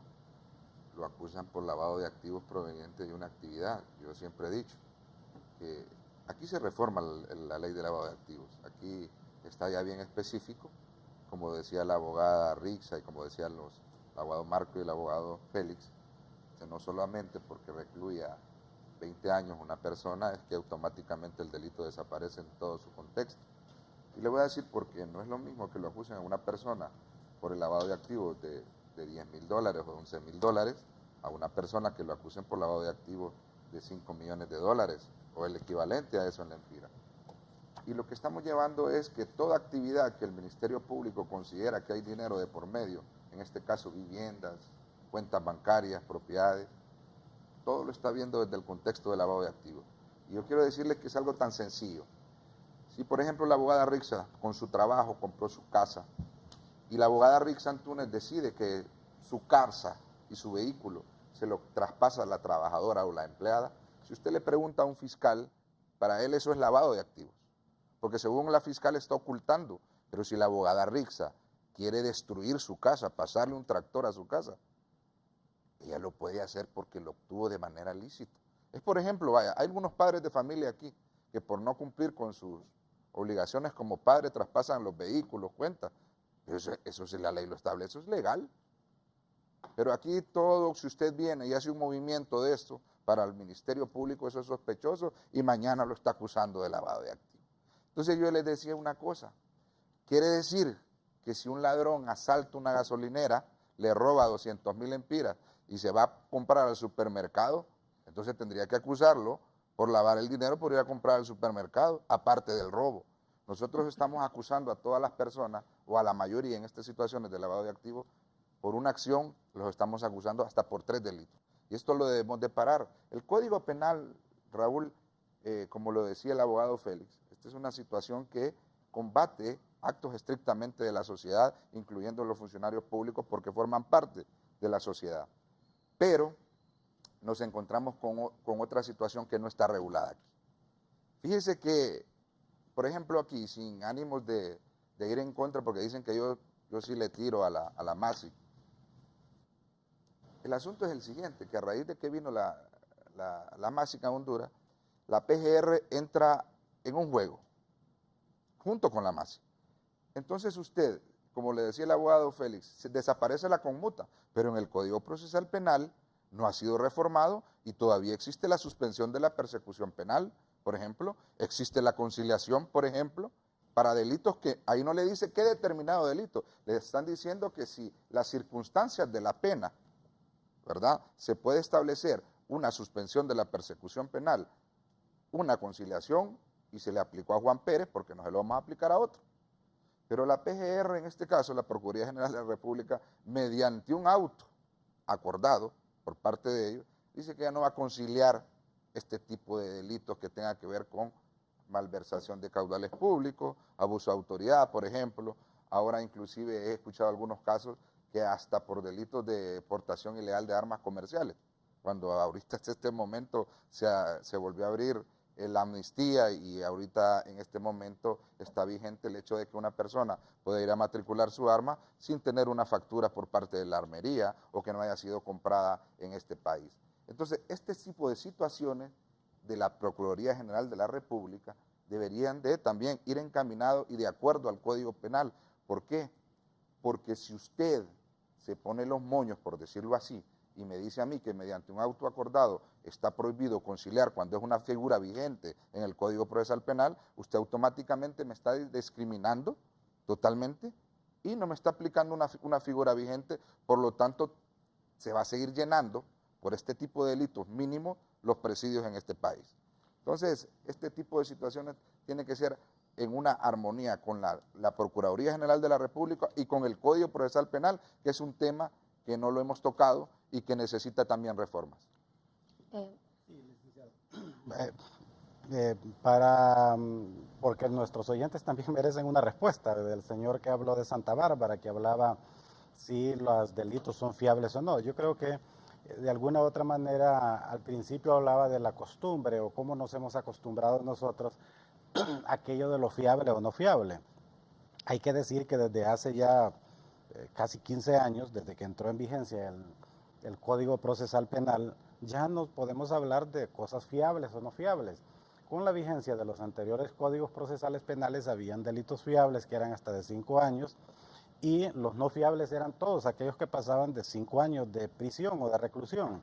lo acusan por lavado de activos provenientes de una actividad. Yo siempre he dicho que aquí se reforma la ley de lavado de activos. Aquí está ya bien específico, como decía la abogada Rixa y como decían el abogado Marco y el abogado Félix, que no solamente porque recluya 20 años una persona es que automáticamente el delito desaparece en todo su contexto. Y le voy a decir por qué. No es lo mismo que lo acusen a una persona por el lavado de activos de $10,000 o $11,000 a una persona que lo acusen por lavado de activos de $5 millones o el equivalente a eso en la Empira. Y lo que estamos llevando es que toda actividad que el Ministerio Público considera que hay dinero de por medio, en este caso viviendas, cuentas bancarias, propiedades, todo lo está viendo desde el contexto del lavado de activos. Y yo quiero decirles que es algo tan sencillo. Si, por ejemplo, la abogada Rixa, con su trabajo, compró su casa, y la abogada Rixa Antunes decide que su casa y su vehículo se lo traspasa a la trabajadora o la empleada, si usted le pregunta a un fiscal, para él eso es lavado de activos. Porque según la fiscal está ocultando, pero si la abogada Rixa quiere destruir su casa, pasarle un tractor a su casa, ella lo puede hacer porque lo obtuvo de manera lícita. Es, por ejemplo, vaya, hay algunos padres de familia aquí que por no cumplir con sus obligaciones como padres traspasan los vehículos, cuentas. Pero eso si la ley lo establece, eso es legal. Pero aquí todo, si usted viene y hace un movimiento de esto, para el Ministerio Público eso es sospechoso y mañana lo está acusando de lavado de activos. Entonces yo les decía una cosa, quiere decir que si un ladrón asalta una gasolinera, le roba 200,000 empiras y se va a comprar al supermercado, entonces tendría que acusarlo por lavar el dinero por ir a comprar al supermercado, aparte del robo. Nosotros estamos acusando a todas las personas, o a la mayoría en estas situaciones de lavado de activos, por una acción, los estamos acusando hasta por 3 delitos. Y esto lo debemos de parar. El Código Penal, Raúl, como lo decía el abogado Félix, esta es una situación que combate actos estrictamente de la sociedad, incluyendo los funcionarios públicos, porque forman parte de la sociedad. Pero nos encontramos con otra situación que no está regulada aquí. Fíjese que, por ejemplo, aquí, sin ánimos de ir en contra, porque dicen que yo sí le tiro a la MASI. El asunto es el siguiente, que a raíz de que vino la MASI a Honduras, la PGR entra en un juego, junto con la MASI. Entonces usted, como le decía el abogado Félix, desaparece la conmuta, pero en el Código Procesal Penal no ha sido reformado y todavía existe la suspensión de la persecución penal, por ejemplo, existe la conciliación, por ejemplo, para delitos que ahí no le dice qué determinado delito, le están diciendo que si las circunstancias de la pena, ¿verdad?, se puede establecer una suspensión de la persecución penal, una conciliación, y se le aplicó a Juan Pérez porque no se lo vamos a aplicar a otro. Pero la PGR, en este caso, la Procuraduría General de la República, mediante un auto acordado por parte de ellos, dice que ya no va a conciliar este tipo de delitos que tengan que ver con malversación de caudales públicos, abuso de autoridad, por ejemplo. Ahora inclusive he escuchado algunos casos que hasta por delitos de portación ilegal de armas comerciales, cuando ahorita hasta este momento se volvió a abrir la amnistía y ahorita en este momento está vigente el hecho de que una persona puede ir a matricular su arma sin tener una factura por parte de la armería o que no haya sido comprada en este país. Entonces, este tipo de situaciones de la Procuraduría General de la República deberían de también ir encaminados y de acuerdo al Código Penal. ¿Por qué? Porque si usted se pone los moños, por decirlo así, y me dice a mí que mediante un auto acordado está prohibido conciliar cuando es una figura vigente en el Código Procesal Penal, usted automáticamente me está discriminando totalmente y no me está aplicando una figura vigente, por lo tanto se va a seguir llenando por este tipo de delitos mínimos los presidios en este país. Entonces, este tipo de situaciones tiene que ser en una armonía con la Procuraduría General de la República y con el Código Procesal Penal, que es un tema que no lo hemos tocado y que necesita también reformas. Porque nuestros oyentes también merecen una respuesta del señor que habló de Santa Bárbara, que hablaba si los delitos son fiables o no. Yo creo que de alguna u otra manera al principio hablaba de la costumbre o cómo nos hemos acostumbrado nosotros a aquello de lo fiable o no fiable. Hay que decir que desde hace ya casi 15 años, desde que entró en vigencia el Código Procesal Penal, ya no podemos hablar de cosas fiables o no fiables. Con la vigencia de los anteriores códigos procesales penales habían delitos fiables que eran hasta de 5 años y los no fiables eran todos aquellos que pasaban de 5 años de prisión o de reclusión.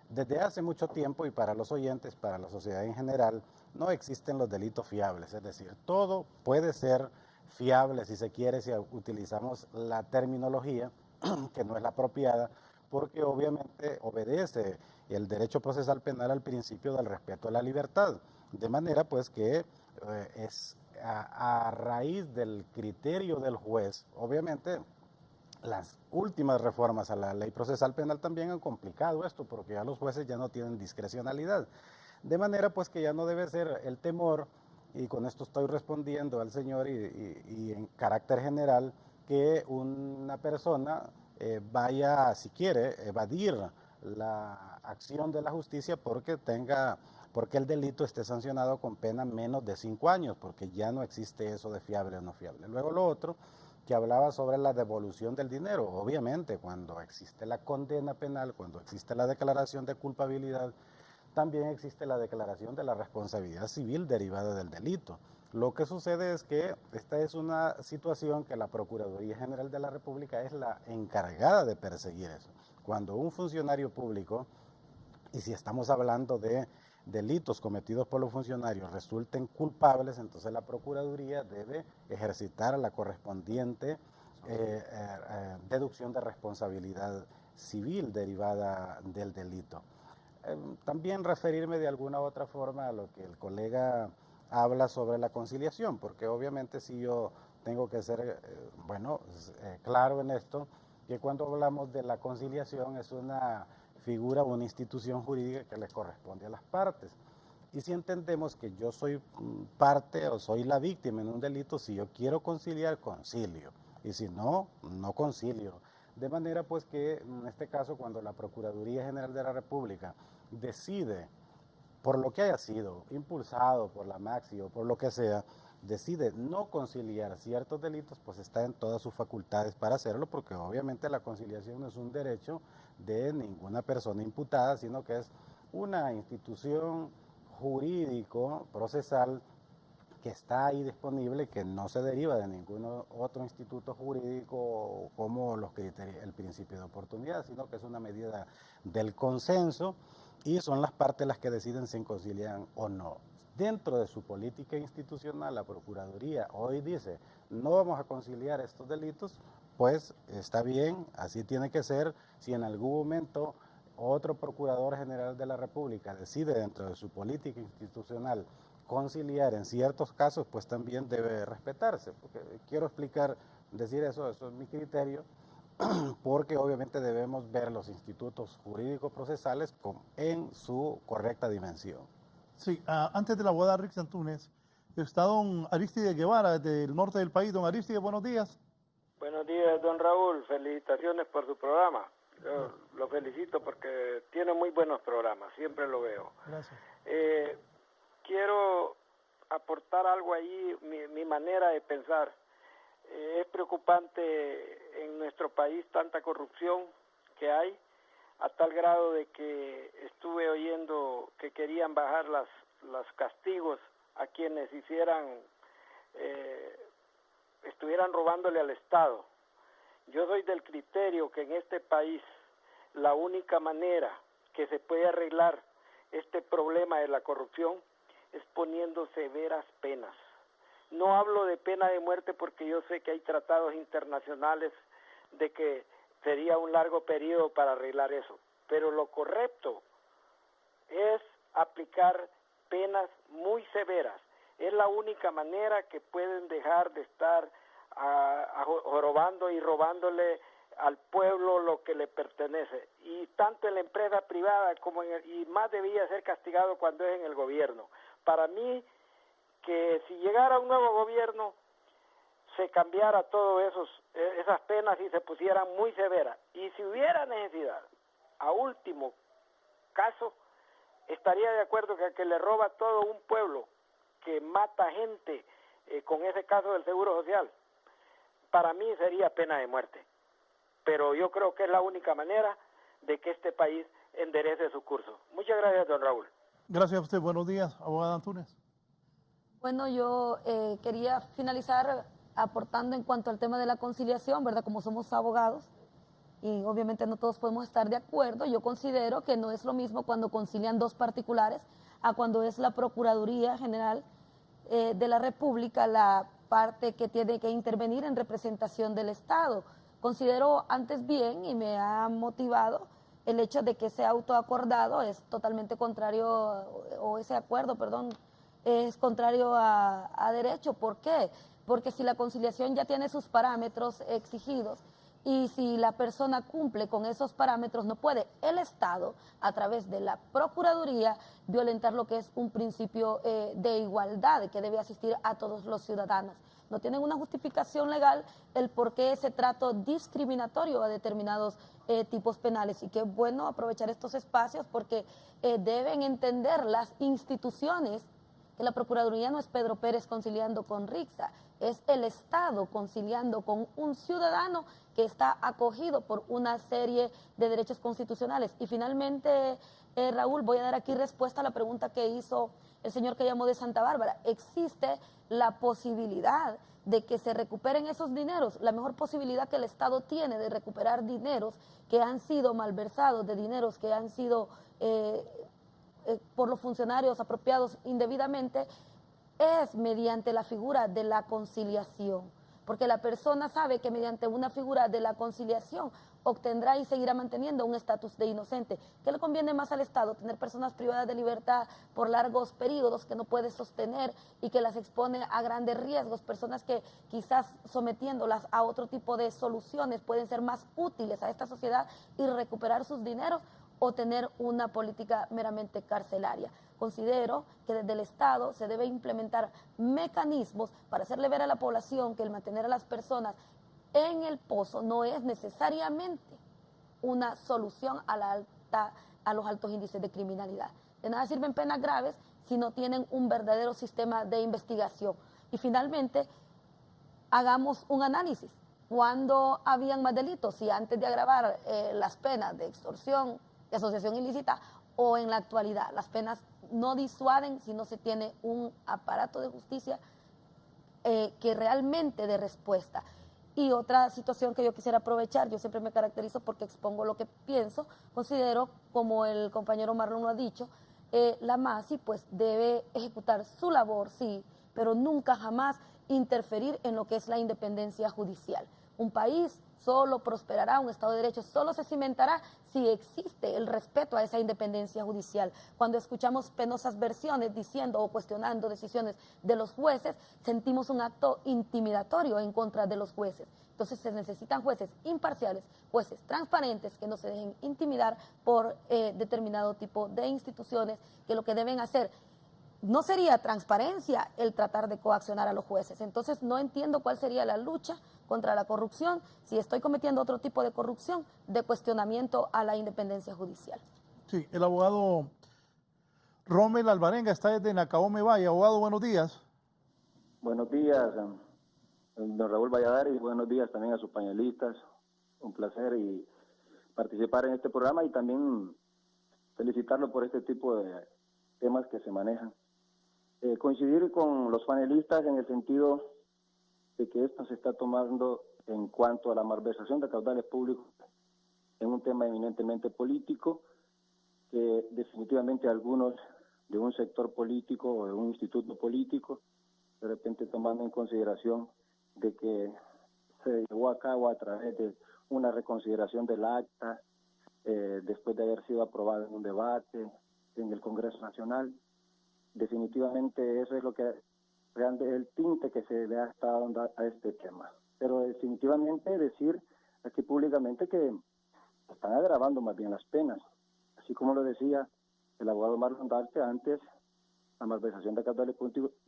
Desde hace mucho tiempo, y para los oyentes, para la sociedad en general, no existen los delitos fiables, es decir, todo puede ser fiable, si se quiere, si utilizamos la terminología que no es la apropiada, porque obviamente obedece el derecho procesal penal al principio del respeto a la libertad, de manera pues que es a raíz del criterio del juez. Obviamente las últimas reformas a la ley procesal penal también han complicado esto, porque ya los jueces ya no tienen discrecionalidad, de manera pues que ya no debe ser el temor, y con esto estoy respondiendo al señor y en carácter general, que una persona vaya, si quiere, evadir la acción de la justicia porque el delito esté sancionado con pena menos de 5 años, porque ya no existe eso de fiable o no fiable. Luego lo otro, que hablaba sobre la devolución del dinero. Obviamente, cuando existe la condena penal, cuando existe la declaración de culpabilidad, también existe la declaración de la responsabilidad civil derivada del delito. Lo que sucede es que esta es una situación que la Procuraduría General de la República es la encargada de perseguir eso. Cuando un funcionario público, y si estamos hablando de delitos cometidos por los funcionarios resulten culpables, entonces la Procuraduría debe ejercitar la correspondiente deducción de responsabilidad civil derivada del delito. También referirme de alguna u otra forma a lo que el colega habla sobre la conciliación, porque obviamente si yo tengo que ser, claro en esto, que cuando hablamos de la conciliación es una figura, una institución jurídica que le corresponde a las partes. Y si entendemos que yo soy parte o soy la víctima en un delito, si yo quiero conciliar, concilio. Y si no, no concilio. De manera pues que en este caso cuando la Procuraduría General de la República decide, por lo que haya sido, impulsado por la Maxi o por lo que sea, decide no conciliar ciertos delitos, pues está en todas sus facultades para hacerlo, porque obviamente la conciliación no es un derecho de ninguna persona imputada, sino que es una institución jurídico procesal que está ahí disponible, que no se deriva de ningún otro instituto jurídico como los criterios, el principio de oportunidad, sino que es una medida del consenso y son las partes las que deciden si concilian o no. Dentro de su política institucional, la Procuraduría hoy dice, no vamos a conciliar estos delitos, pues está bien, así tiene que ser. Si en algún momento otro Procurador General de la República decide dentro de su política institucional conciliar en ciertos casos, pues también debe respetarse. Porque quiero explicar, decir eso es mi criterio, porque obviamente debemos ver los institutos jurídicos procesales en su correcta dimensión. Sí, antes de la abogada Rick Antúnez, está don Aristide Guevara, del norte del país. Don Aristide, buenos días. Buenos días, don Raúl. Felicitaciones por su programa. Yo lo felicito porque tiene muy buenos programas, siempre lo veo. Gracias. Quiero aportar algo ahí, mi manera de pensar. Es preocupante en nuestro país tanta corrupción que hay, a tal grado de que estuve oyendo que querían bajar los castigos a quienes estuvieran robándole al Estado. Yo soy del criterio que en este país la única manera que se puede arreglar este problema de la corrupción es poniendo severas penas. No hablo de pena de muerte porque yo sé que hay tratados internacionales de que sería un largo periodo para arreglar eso, pero lo correcto es aplicar penas muy severas. Es la única manera que pueden dejar de estar jorobando y robándole al pueblo lo que le pertenece, y tanto en la empresa privada como y más debía ser castigado cuando es en el gobierno. Para mí, que si llegara un nuevo gobierno se cambiara todas esas penas y se pusieran muy severas, y si hubiera necesidad, a último caso, estaría de acuerdo que al que le roba todo un pueblo, que mata gente, con ese caso del Seguro Social, para mí sería pena de muerte. Pero yo creo que es la única manera de que este país enderece su curso. Muchas gracias, don Raúl. Gracias a usted. Buenos días, abogada Antúnez. Bueno, yo quería finalizar aportando en cuanto al tema de la conciliación, ¿verdad? Como somos abogados y obviamente no todos podemos estar de acuerdo, yo considero que no es lo mismo cuando concilian dos particulares a cuando es la Procuraduría General de la República la parte que tiene que intervenir en representación del Estado. Considero antes bien y me ha motivado el hecho de que ese auto acordado es totalmente contrario, o ese acuerdo, perdón, es contrario a derecho. ¿Por qué? Porque si la conciliación ya tiene sus parámetros exigidos y si la persona cumple con esos parámetros, no puede el Estado, a través de la Procuraduría, violentar lo que es un principio de igualdad que debe asistir a todos los ciudadanos. No tienen una justificación legal el por qué ese trato discriminatorio a determinados tipos penales. Y qué bueno aprovechar estos espacios porque deben entender las instituciones que la Procuraduría no es Pedro Pérez conciliando con Rixa, es el Estado conciliando con un ciudadano que está acogido por una serie de derechos constitucionales. Y finalmente, Raúl, voy a dar aquí respuesta a la pregunta que hizo el señor que llamó de Santa Bárbara. ¿Existe la posibilidad de que se recuperen esos dineros? La mejor posibilidad que el Estado tiene de recuperar dineros que han sido malversados, de dineros que han sido por los funcionarios apropiados indebidamente, es mediante la figura de la conciliación, porque la persona sabe que mediante una figura de la conciliación obtendrá y seguirá manteniendo un estatus de inocente. ¿Qué le conviene más al Estado? Tener personas privadas de libertad por largos periodos que no puede sostener y que las expone a grandes riesgos, personas que quizás sometiéndolas a otro tipo de soluciones pueden ser más útiles a esta sociedad y recuperar sus dineros, o tener una política meramente carcelaria. Considero que desde el Estado se debe implementar mecanismos para hacerle ver a la población que el mantener a las personas en el pozo no es necesariamente una solución a los altos índices de criminalidad. De nada sirven penas graves si no tienen un verdadero sistema de investigación. Y finalmente, hagamos un análisis. ¿Cuándo habían más delitos? Si antes de agravar las penas de extorsión, de asociación ilícita, o en la actualidad. Las penas no disuaden si no se tiene un aparato de justicia que realmente dé respuesta. Y otra situación que yo quisiera aprovechar, yo siempre me caracterizo porque expongo lo que pienso, considero, como el compañero Marlon lo ha dicho, la MASI pues debe ejecutar su labor, sí, pero nunca jamás interferir en lo que es la independencia judicial. Un país solo prosperará, un Estado de Derecho solo se cimentará si existe el respeto a esa independencia judicial. Cuando escuchamos penosas versiones diciendo o cuestionando decisiones de los jueces, sentimos un acto intimidatorio en contra de los jueces. Entonces se necesitan jueces imparciales, jueces transparentes, que no se dejen intimidar por determinado tipo de instituciones, que lo que deben hacer no sería transparencia el tratar de coaccionar a los jueces. Entonces no entiendo cuál sería la lucha contra la corrupción si estoy cometiendo otro tipo de corrupción, de cuestionamiento a la independencia judicial. Sí, el abogado Rommel Alvarenga está desde Nacaome Valle. Abogado, buenos días. Buenos días, don Raúl Valladares, y buenos días también a sus panelistas. Un placer y participar en este programa y también felicitarlo por este tipo de temas que se manejan. Coincidir con los panelistas en el sentido de que esto se está tomando en cuanto a la malversación de caudales públicos en un tema eminentemente político, que definitivamente algunos de un sector político o de un instituto político, de repente tomando en consideración de que se llevó a cabo a través de una reconsideración del acta, después de haber sido aprobado en un debate en el Congreso Nacional. Definitivamente eso es lo que el tinte que se le ha estado dando a este tema. Pero definitivamente decir aquí públicamente que están agravando más bien las penas. Así como lo decía el abogado Marlon Darte, antes la malversación de caudales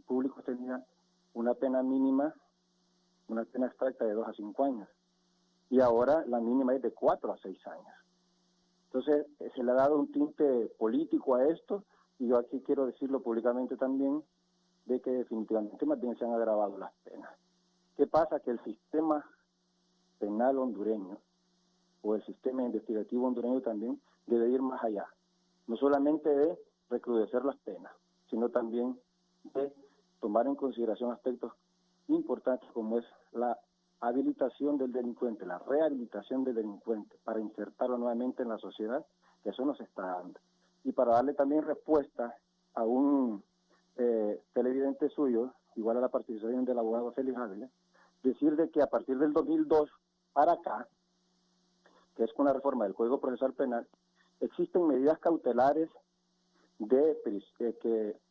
públicos tenía una pena mínima, una pena extracta de 2 a 5 años. Y ahora la mínima es de 4 a 6 años. Entonces se le ha dado un tinte político a esto, y yo aquí quiero decirlo públicamente también, de que definitivamente más bien se han agravado las penas. ¿Qué pasa? Que el sistema penal hondureño o el sistema investigativo hondureño también debe ir más allá. No solamente de recrudecer las penas, sino también de tomar en consideración aspectos importantes como es la habilitación del delincuente, la rehabilitación del delincuente para insertarlo nuevamente en la sociedad, que eso no se está dando. Y para darle también respuesta a un televidente suyo, igual a la participación del abogado Félix Ávila, decir de que a partir del 2002 para acá, que es con la reforma del Código Procesal Penal, existen medidas cautelares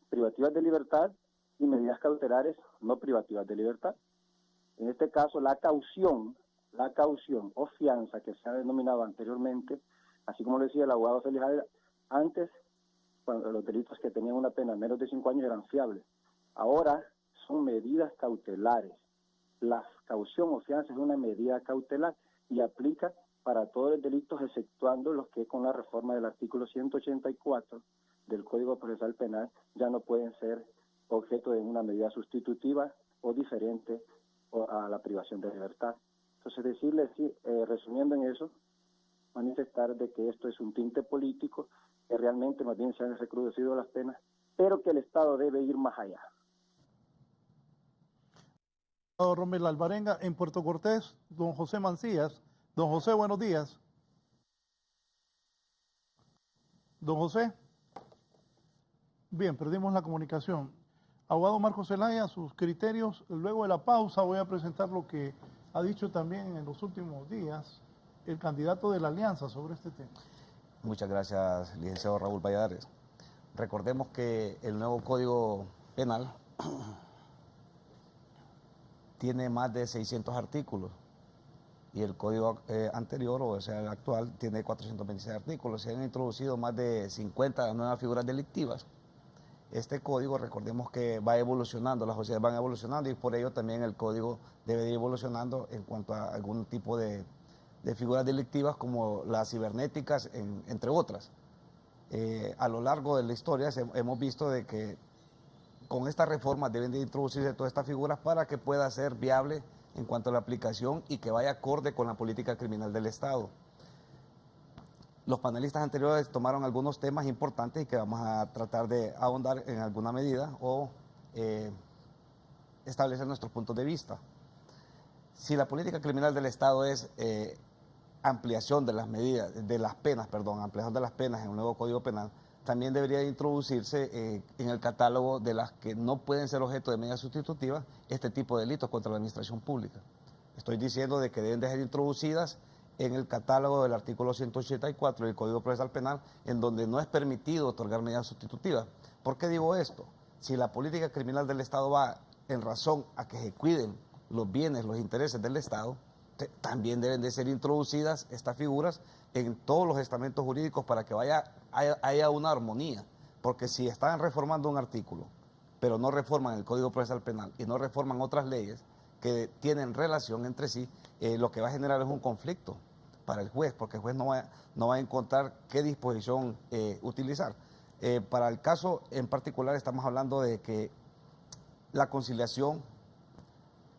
privativas de libertad y medidas cautelares no privativas de libertad. En este caso, la caución o fianza que se ha denominado anteriormente, así como lo decía el abogado Félix Ávila, antes, cuando los delitos que tenían una pena menos de 5 años eran fiables. Ahora son medidas cautelares. La caución o fianza es una medida cautelar y aplica para todos los delitos, exceptuando los que con la reforma del artículo 184 del Código Procesal Penal ya no pueden ser objeto de una medida sustitutiva o diferente a la privación de libertad. Entonces, decirles, resumiendo en eso, manifestar de que esto es un tinte político, que realmente más bien se han recrudecido las penas, pero que el Estado debe ir más allá. Romel Alvarenga, en Puerto Cortés, don José Mancías. Don José, buenos días. Don José. Bien, perdimos la comunicación. Abogado Marcos Zelaya, sus criterios. Luego de la pausa voy a presentar lo que ha dicho también en los últimos días el candidato de la Alianza sobre este tema. Muchas gracias, licenciado Raúl Valladares. Recordemos que el nuevo Código Penal tiene más de 600 artículos y el código anterior, o sea, el actual, tiene 426 artículos. Se han introducido más de 50 nuevas figuras delictivas. Este código, recordemos que va evolucionando, las sociedades van evolucionando y por ello también el código debe ir evolucionando en cuanto a algún tipo de figuras delictivas como las cibernéticas, entre otras. A lo largo de la historia hemos visto de que con esta reforma deben de introducirse todas estas figuras para que pueda ser viable en cuanto a la aplicación y que vaya acorde con la política criminal del Estado. Los panelistas anteriores tomaron algunos temas importantes y que vamos a tratar de ahondar en alguna medida o establecer nuestros puntos de vista. Si la política criminal del Estado es ampliación de las medidas, ampliación de las penas en un nuevo Código Penal, también debería introducirse en el catálogo de las que no pueden ser objeto de medidas sustitutivas este tipo de delitos contra la administración pública. Estoy diciendo de que deben de ser introducidas en el catálogo del artículo 184 del Código Procesal Penal, en donde no es permitido otorgar medidas sustitutivas. ¿Por qué digo esto? Si la política criminal del Estado va en razón a que se cuiden los bienes, los intereses del Estado, también deben de ser introducidas estas figuras en todos los estamentos jurídicos para que haya una armonía. Porque si están reformando un artículo, pero no reforman el Código Procesal Penal y no reforman otras leyes que tienen relación entre sí, lo que va a generar es un conflicto para el juez, porque el juez no va a encontrar qué disposición utilizar. Para el caso en particular estamos hablando de que la conciliación,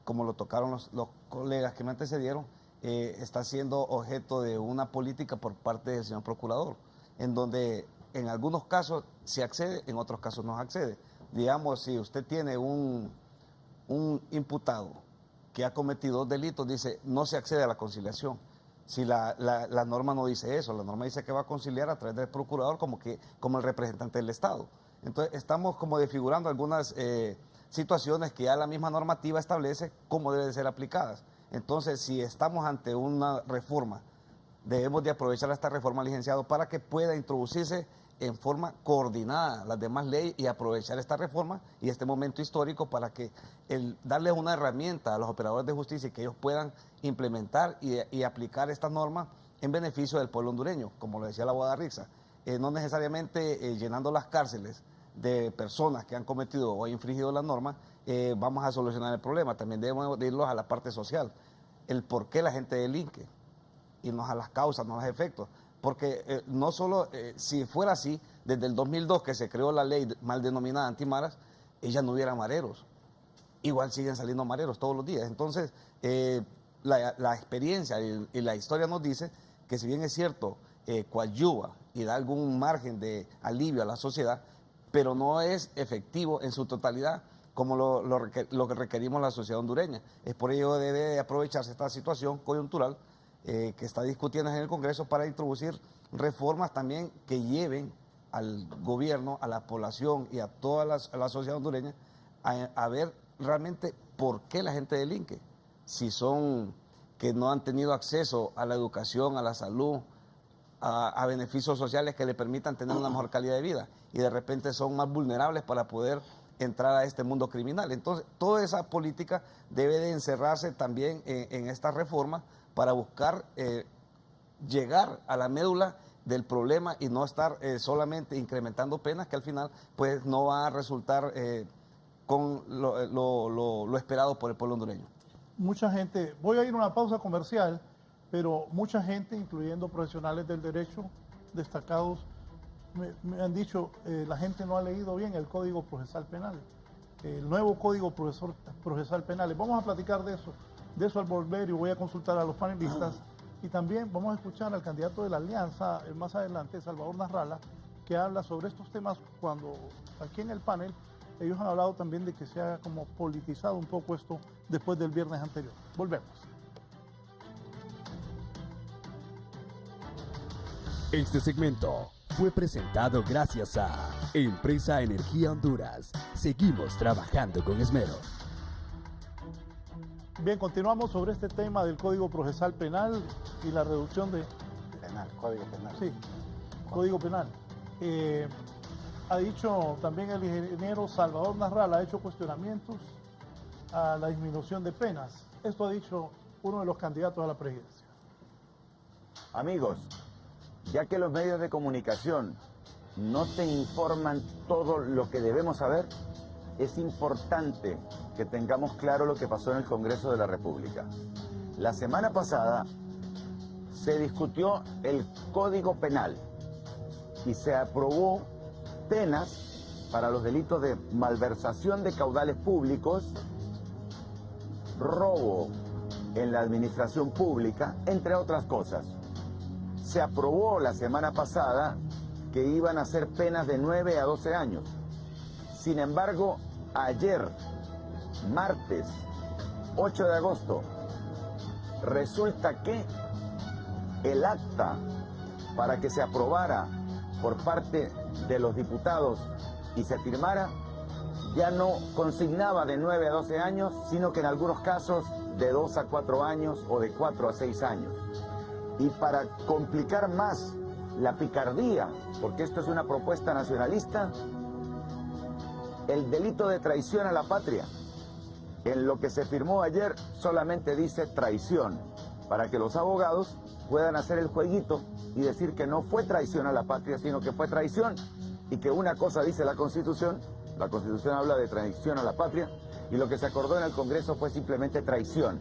como lo tocaron los colegas que me antecedieron, está siendo objeto de una política por parte del señor procurador, en donde en algunos casos se accede, en otros casos no se accede. Digamos, si usted tiene un imputado que ha cometido 2 delitos, dice, no se accede a la conciliación. Si la norma no dice eso, la norma dice que va a conciliar a través del procurador como el representante del Estado. Entonces, estamos como desfigurando algunas situaciones que ya la misma normativa establece cómo deben ser aplicadas. Entonces, si estamos ante una reforma, debemos de aprovechar esta reforma, licenciado, para que pueda introducirse en forma coordinada las demás leyes y aprovechar esta reforma y este momento histórico para que darles una herramienta a los operadores de justicia y que ellos puedan implementar y aplicar estas normas en beneficio del pueblo hondureño, como lo decía la abogada Rixa, no necesariamente llenando las cárceles de personas que han cometido o infringido la norma, vamos a solucionar el problema. También debemos de irlos a la parte social, el por qué la gente delinque, irnos a las causas, no a los efectos. Porque no solo, si fuera así, desde el 2002 que se creó la ley mal denominada antimaras, ya no hubiera mareros. Igual siguen saliendo mareros todos los días. Entonces, la experiencia y la historia nos dice que si bien es cierto, coadyuva y da algún margen de alivio a la sociedad, pero no es efectivo en su totalidad como lo que requerimos la sociedad hondureña. Es por ello que debe aprovecharse esta situación coyuntural que está discutiendo en el Congreso para introducir reformas también que lleven al gobierno, a la población y a toda la sociedad hondureña a ver realmente por qué la gente delinque. Si son que no han tenido acceso a la educación, a la salud, a beneficios sociales que le permitan tener una mejor calidad de vida y de repente son más vulnerables para poder entrar a este mundo criminal. Entonces, toda esa política debe de encerrarse también en esta reforma para buscar llegar a la médula del problema y no estar solamente incrementando penas que al final pues no va a resultar con lo esperado por el pueblo hondureño. Mucha gente, voy a ir a una pausa comercial, pero mucha gente, incluyendo profesionales del derecho destacados, me han dicho, la gente no ha leído bien el Código Procesal Penal, el nuevo Código Procesal Penal. Vamos a platicar de eso al volver y voy a consultar a los panelistas. Y también vamos a escuchar al candidato de la Alianza más adelante, Salvador Nasralla, que habla sobre estos temas cuando aquí en el panel ellos han hablado también de que se ha como politizado un poco esto después del viernes anterior. Volvemos. Este segmento fue presentado gracias a Empresa Energía Honduras. Seguimos trabajando con esmero. Bien, continuamos sobre este tema del Código Procesal Penal y la reducción de... Código Penal. Sí, Código Penal. Ha dicho también el ingeniero Salvador Nasralla, ha hecho cuestionamientos a la disminución de penas. Esto ha dicho uno de los candidatos a la presidencia. Amigos, ya que los medios de comunicación no te informan todo lo que debemos saber, es importante que tengamos claro lo que pasó en el Congreso de la República. La semana pasada se discutió el Código Penal y se aprobó penas para los delitos de malversación de caudales públicos, robo en la administración pública, entre otras cosas. Se aprobó la semana pasada que iban a ser penas de 9 a 12 años. Sin embargo, ayer, martes 8 de agosto, resulta que el acta para que se aprobara por parte de los diputados y se firmara ya no consignaba de 9 a 12 años, sino que en algunos casos de 2 a 4 años o de 4 a 6 años. Y para complicar más la picardía, porque esto es una propuesta nacionalista, el delito de traición a la patria, en lo que se firmó ayer solamente dice traición, para que los abogados puedan hacer el jueguito y decir que no fue traición a la patria, sino que fue traición, y que una cosa dice la Constitución habla de traición a la patria, y lo que se acordó en el Congreso fue simplemente traición.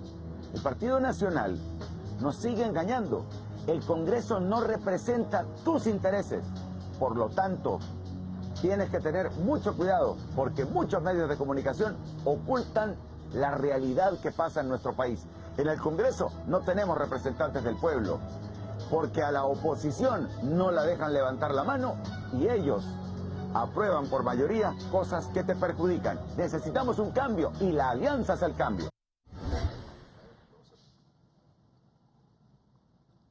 El Partido Nacional nos sigue engañando. El Congreso no representa tus intereses. Por lo tanto, tienes que tener mucho cuidado, porque muchos medios de comunicación ocultan la realidad que pasa en nuestro país. En el Congreso no tenemos representantes del pueblo, porque a la oposición no la dejan levantar la mano y ellos aprueban por mayoría cosas que te perjudican. Necesitamos un cambio y la alianza es el cambio.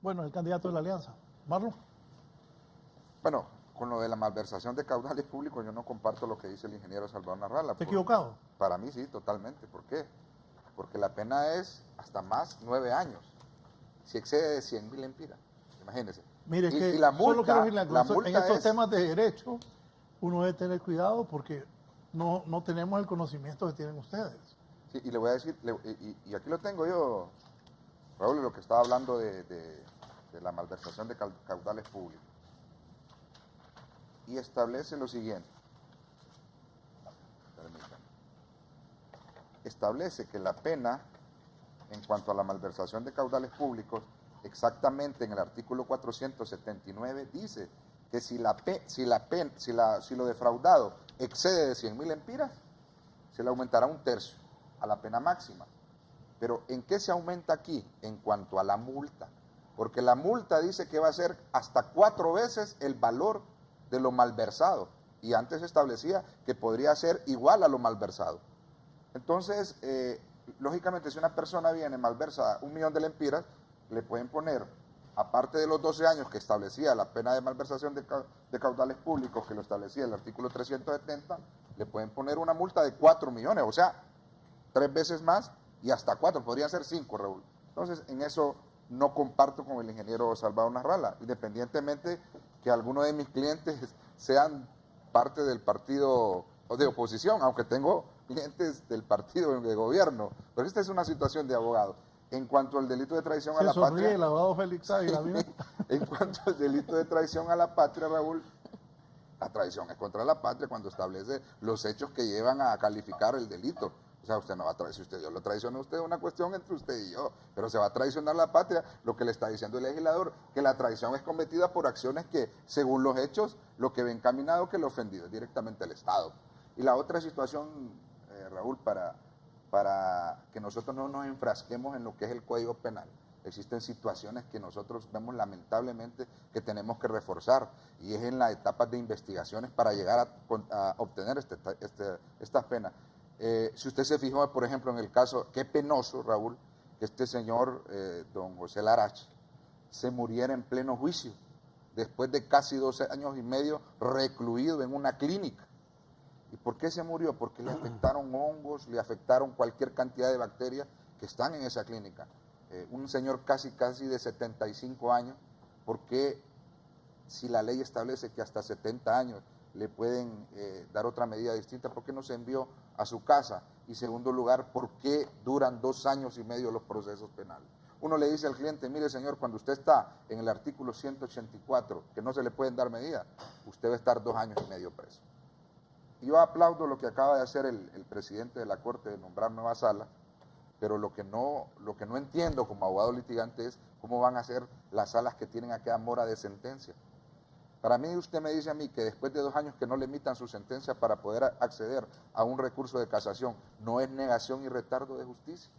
Bueno, el candidato de la alianza. Marlon. Bueno, con lo de la malversación de caudales públicos, yo no comparto lo que dice el ingeniero Salvador Nasralla. ¿Está equivocado? Para mí sí, totalmente. ¿Por qué? Porque la pena es hasta más 9 años, si excede de 100.000 empiras. Imagínense. Mire, y la multa, solo quiero decirle, en estos es, temas de derecho, uno debe tener cuidado porque no tenemos el conocimiento que tienen ustedes. Sí, y le voy a decir, y aquí lo tengo yo, Raúl, lo que estaba hablando de la malversación de caudales públicos. Y establece lo siguiente. Permítanme. Establece que la pena, en cuanto a la malversación de caudales públicos, exactamente en el artículo 479, dice que si lo defraudado excede de 100.000 empiras, se le aumentará 1/3 a la pena máxima. Pero ¿en qué se aumenta aquí? En cuanto a la multa. Porque la multa dice que va a ser hasta 4 veces el valor de lo malversado. Y antes se establecía que podría ser igual a lo malversado. Entonces, lógicamente, si una persona viene malversa 1.000.000 de lempiras, le pueden poner aparte de los 12 años que establecía la pena de malversación de caudales públicos, que lo establecía el artículo 370, le pueden poner una multa de 4 millones, o sea, 3 veces más y hasta 4, podrían ser 5, Raúl. Entonces, en eso no comparto con el ingeniero Salvador Nasralla, independientemente que algunos de mis clientes sean parte del partido de oposición, aunque tengo clientes del partido de gobierno, pero esta es una situación de abogado. En cuanto al delito de traición a la patria, el abogado Félix Ávila, en cuanto al delito de traición a la patria, Raúl, la traición es contra la patria cuando establece los hechos que llevan a calificar el delito. O sea, usted no va a traicionar, si usted Dios lo traiciona a usted, es una cuestión entre usted y yo, pero se va a traicionar la patria. Lo que le está diciendo el legislador, que la traición es cometida por acciones que, según los hechos, lo que ve encaminado que el ofendido es directamente el Estado. Y la otra situación, Raúl, para que nosotros no nos enfrasquemos en lo que es el Código Penal. Existen situaciones que nosotros vemos lamentablemente que tenemos que reforzar, y es en las etapas de investigaciones para llegar a obtener estas penas. Si usted se fijó, por ejemplo, en el caso, qué penoso, Raúl, que este señor, don José Larach, se muriera en pleno juicio, después de casi 12 años y medio recluido en una clínica. ¿Y por qué se murió? Porque le afectaron hongos, le afectaron cualquier cantidad de bacterias que están en esa clínica. Un señor casi de 75 años, ¿por qué si la ley establece que hasta 70 años le pueden dar otra medida distinta, por qué no se envió a su casa? Y segundo lugar, ¿por qué duran 2 años y medio los procesos penales? Uno le dice al cliente, mire señor, cuando usted está en el artículo 184, que no se le pueden dar medidas, usted va a estar 2 años y medio preso. Yo aplaudo lo que acaba de hacer el presidente de la Corte de nombrar nuevas salas, pero lo que no entiendo como abogado litigante es cómo van a ser las salas que tienen aquella mora de sentencia. Para mí, usted me dice a mí que después de 2 años que no le emitan su sentencia para poder acceder a un recurso de casación, ¿no es negación y retardo de justicia?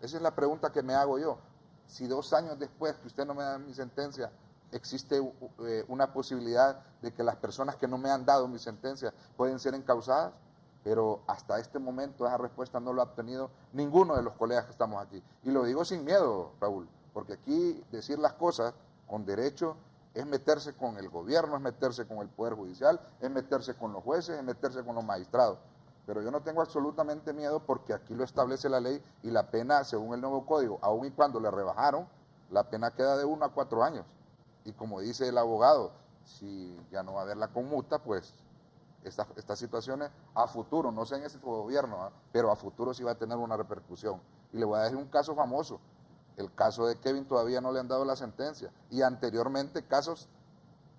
Esa es la pregunta que me hago yo. Si 2 años después que usted no me da mi sentencia, existe una posibilidad de que las personas que no me han dado mi sentencia pueden ser encausadas, pero hasta este momento esa respuesta no lo ha obtenido ninguno de los colegas que estamos aquí. Y lo digo sin miedo, Raúl, porque aquí decir las cosas con derecho es meterse con el gobierno, es meterse con el Poder Judicial, es meterse con los jueces, es meterse con los magistrados. Pero yo no tengo absolutamente miedo porque aquí lo establece la ley y la pena, según el nuevo código, aun y cuando le rebajaron, la pena queda de 1 a 4 años. Y como dice el abogado, si ya no va a haber la conmuta, pues estas situaciones a futuro, no sé en ese gobierno, pero a futuro sí va a tener una repercusión. Y le voy a decir un caso famoso. El caso de Kevin todavía no le han dado la sentencia. Y anteriormente, casos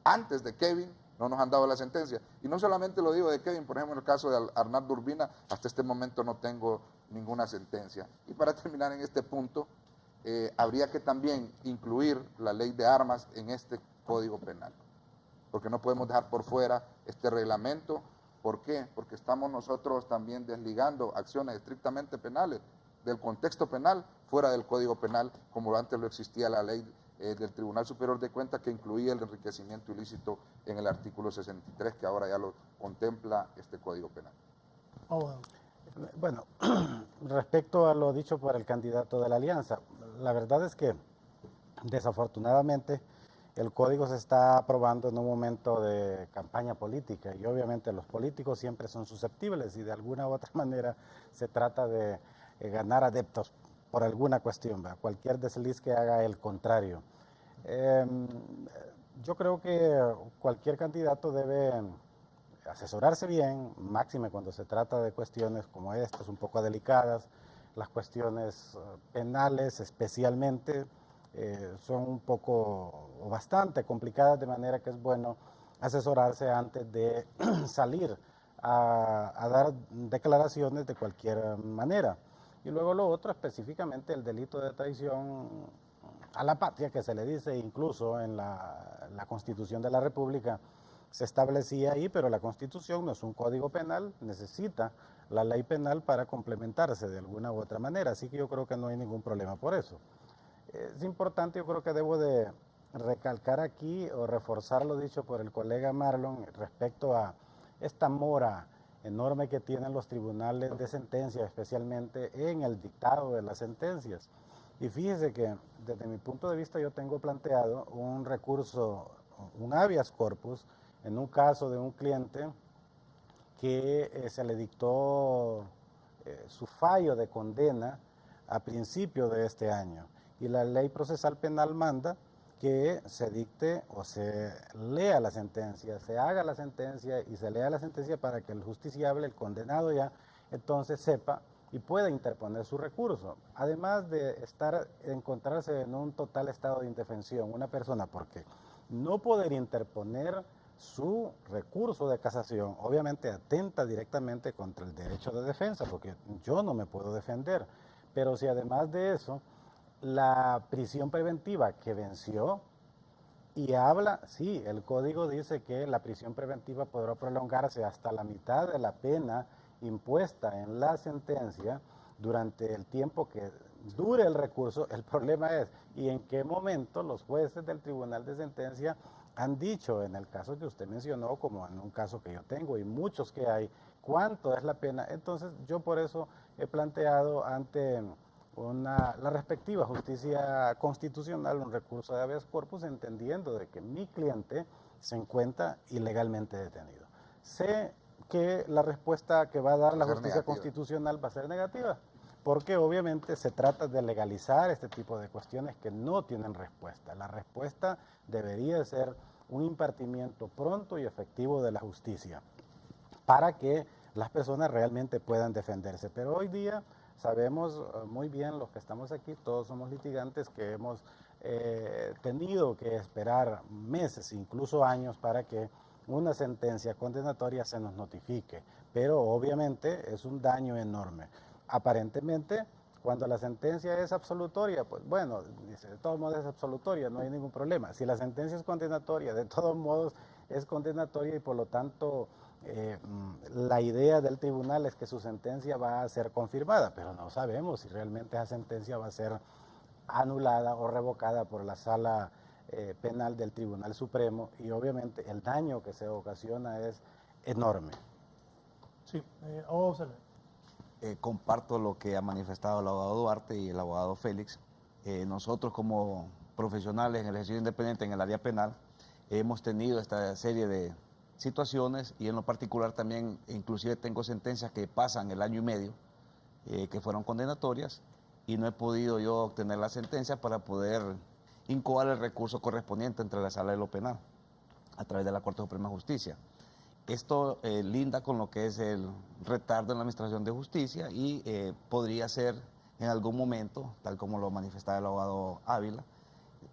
antes de Kevin, no nos han dado la sentencia. Y no solamente lo digo de Kevin, por ejemplo, en el caso de Arnaldo Urbina, hasta este momento no tengo ninguna sentencia. Y para terminar en este punto, habría que también incluir la ley de armas en este Código Penal, porque no podemos dejar por fuera este reglamento. ¿Por qué? Porque estamos nosotros también desligando acciones estrictamente penales del contexto penal fuera del Código Penal, como antes lo existía la ley del Tribunal Superior de Cuentas, que incluía el enriquecimiento ilícito en el artículo 63, que ahora ya lo contempla este Código Penal. Bueno, respecto a lo dicho por el candidato de la Alianza, la verdad es que desafortunadamente el código se está aprobando en un momento de campaña política y obviamente los políticos siempre son susceptibles y de alguna u otra manera se trata de ganar adeptos por alguna cuestión, ¿verdad? Cualquier desliz que haga el contrario. Yo creo que cualquier candidato debe asesorarse bien, máxime cuando se trata de cuestiones como estas, un poco delicadas. Las cuestiones penales especialmente son un poco o bastante complicadas, de manera que es bueno asesorarse antes de salir a dar declaraciones de cualquier manera. Y luego lo otro, específicamente el delito de traición a la patria, que se le dice incluso en la Constitución de la República, se establecía ahí, pero la Constitución no es un código penal, necesita la ley penal para complementarse de alguna u otra manera, así que yo creo que no hay ningún problema por eso. Es importante, yo creo que debo de recalcar aquí o reforzar lo dicho por el colega Marlon respecto a esta mora enorme que tienen los tribunales de sentencia, especialmente en el dictado de las sentencias. Y fíjese que desde mi punto de vista yo tengo planteado un recurso, un habeas corpus, en un caso de un cliente que se le dictó su fallo de condena a principio de este año. Y la ley procesal penal manda que se dicte o se lea la sentencia, se haga la sentencia y se lea la sentencia para que el justiciable, el condenado ya, entonces sepa y pueda interponer su recurso. Además de encontrarse en un total estado de indefensión, una persona, porque no poder interponer su recurso de casación, obviamente atenta directamente contra el derecho de defensa, porque yo no me puedo defender. Pero si además de eso, la prisión preventiva que venció, y habla, sí, el código dice que la prisión preventiva podrá prolongarse hasta la mitad de la pena impuesta en la sentencia durante el tiempo que dure el recurso. El problema es, ¿y en qué momento los jueces del Tribunal de Sentencia han dicho, en el caso que usted mencionó, como en un caso que yo tengo y muchos que hay, cuánto es la pena? Entonces yo por eso he planteado ante la respectiva justicia constitucional un recurso de habeas corpus, entendiendo de que mi cliente se encuentra ilegalmente detenido. Sé que la respuesta que va a dar la justicia constitucional va a ser negativa, porque obviamente se trata de legalizar este tipo de cuestiones que no tienen respuesta. La respuesta debería ser un impartimiento pronto y efectivo de la justicia para que las personas realmente puedan defenderse. Pero hoy día sabemos muy bien, los que estamos aquí, todos somos litigantes, que hemos tenido que esperar meses, incluso años, para que una sentencia condenatoria se nos notifique. Pero obviamente es un daño enorme. Aparentemente, cuando la sentencia es absolutoria, pues bueno, dice, de todos modos es absolutoria, no hay ningún problema. Si la sentencia es condenatoria, de todos modos es condenatoria, y por lo tanto la idea del tribunal es que su sentencia va a ser confirmada, pero no sabemos si realmente esa sentencia va a ser anulada o revocada por la sala penal del Tribunal Supremo, y obviamente el daño que se ocasiona es enorme. Sí, comparto lo que ha manifestado el abogado Duarte y el abogado Félix. Nosotros como profesionales en el ejercicio independiente en el área penal hemos tenido esta serie de situaciones, y en lo particular también inclusive tengo sentencias que pasan el año y medio que fueron condenatorias, y no he podido yo obtener la sentencia para poder incoar el recurso correspondiente entre la Sala de lo Penal a través de la Corte Suprema de Justicia. Esto linda con lo que es el retardo en la administración de justicia, y podría ser en algún momento, tal como lo manifestaba el abogado Ávila,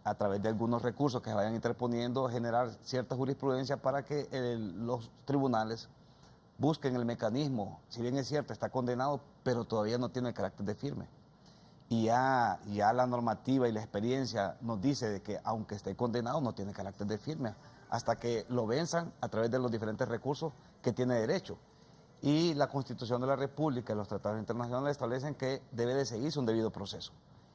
a través de algunos recursos que se vayan interponiendo, generar cierta jurisprudencia para que los tribunales busquen el mecanismo. Si bien es cierto, está condenado, pero todavía no tiene el carácter de firme. Y ya la normativa y la experiencia nos dice de que aunque esté condenado no tiene carácter de firme hasta que lo venzan a través de los diferentes recursos que tiene derecho. Y la Constitución de la República y los tratados internacionales establecen que debe de seguirse un debido proceso.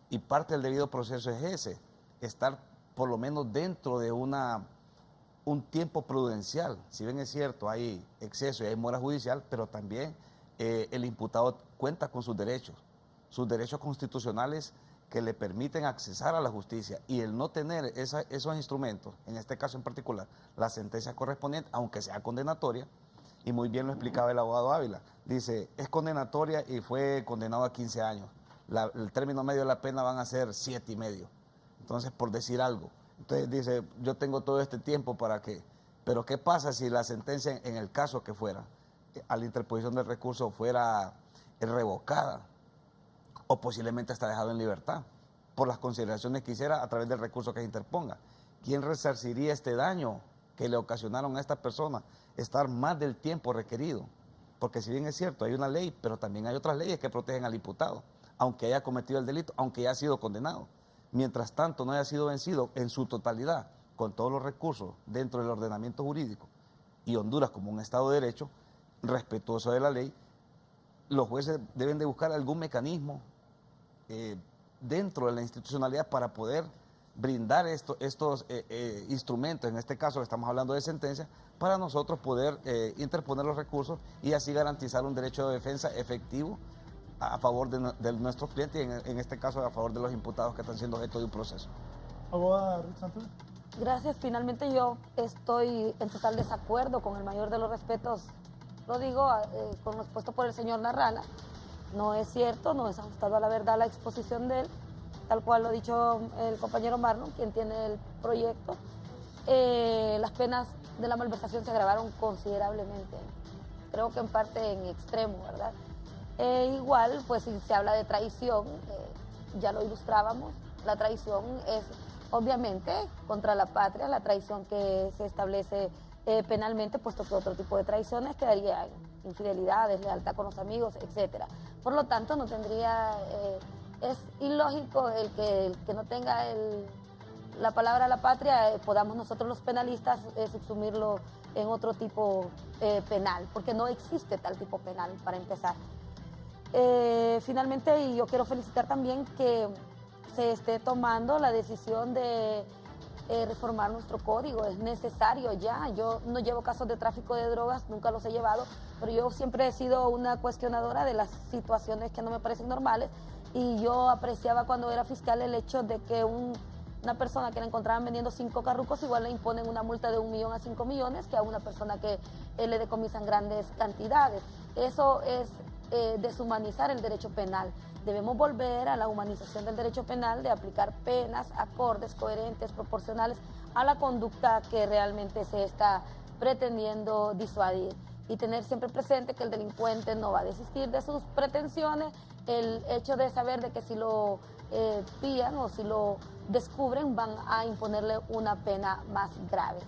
Y parte del debido proceso es ese, estar por lo menos dentro de un tiempo prudencial. Si bien es cierto, hay exceso y hay mora judicial, pero también el imputado cuenta con sus derechos constitucionales que le permiten accesar a la justicia, y el no tener esos instrumentos, en este caso en particular, la sentencia correspondiente, aunque sea condenatoria, y muy bien lo explicaba el abogado Ávila, dice, es condenatoria y fue condenado a 15 años, el término medio de la pena van a ser 7 y medio, entonces por decir algo, entonces dice, yo tengo todo este tiempo para que, pero ¿qué pasa si la sentencia, en el caso que fuera, a la interposición del recurso fuera revocada, o posiblemente está dejado en libertad por las consideraciones que hiciera a través del recurso que se interponga? ¿Quién resarciría este daño que le ocasionaron a esta persona estar más del tiempo requerido? Porque si bien es cierto, hay una ley, pero también hay otras leyes que protegen al imputado, aunque haya cometido el delito, aunque haya sido condenado. Mientras tanto no haya sido vencido en su totalidad, con todos los recursos dentro del ordenamiento jurídico, y Honduras como un Estado de Derecho, respetuoso de la ley, los jueces deben de buscar algún mecanismo dentro de la institucionalidad para poder brindar estos instrumentos, en este caso que estamos hablando de sentencia, para nosotros poder interponer los recursos y así garantizar un derecho de defensa efectivo a favor de nuestros clientes y en este caso a favor de los imputados que están siendo objeto de un proceso. Abogada Rix Antunes. Gracias. Finalmente yo estoy en total desacuerdo con el mayor de los respetos, lo digo con lo expuesto por el señor Narrala. No es cierto, no es ajustado a la verdad la exposición de él, tal cual lo ha dicho el compañero Marlon, quien tiene el proyecto. Las penas de la malversación se agravaron considerablemente, creo que en parte en extremo, ¿verdad? Igual, pues si se habla de traición, ya lo ilustrábamos, la traición es obviamente contra la patria, la traición que se establece penalmente, puesto que otro tipo de traiciones quedaría en infidelidades, lealtad con los amigos, etcétera. Por lo tanto, no tendría, es ilógico el que no tenga la palabra la patria, podamos nosotros los penalistas subsumirlo en otro tipo penal, porque no existe tal tipo penal para empezar. Finalmente, y yo quiero felicitar también que se esté tomando la decisión de reformar nuestro código. Es necesario ya. Yo no llevo casos de tráfico de drogas, nunca los he llevado, pero yo siempre he sido una cuestionadora de las situaciones que no me parecen normales, y yo apreciaba cuando era fiscal el hecho de que una persona que la encontraban vendiendo 5 carrucos igual le imponen una multa de 1 millón a 5 millones que a una persona que le decomisan grandes cantidades. Eso es deshumanizar el derecho penal. Debemos volver a la humanización del derecho penal, de aplicar penas acordes, coherentes, proporcionales a la conducta que realmente se está pretendiendo disuadir, y tener siempre presente que el delincuente no va a desistir de sus pretensiones. El hecho de saber de que si lo pillan o si lo descubren van a imponerle una pena más grave.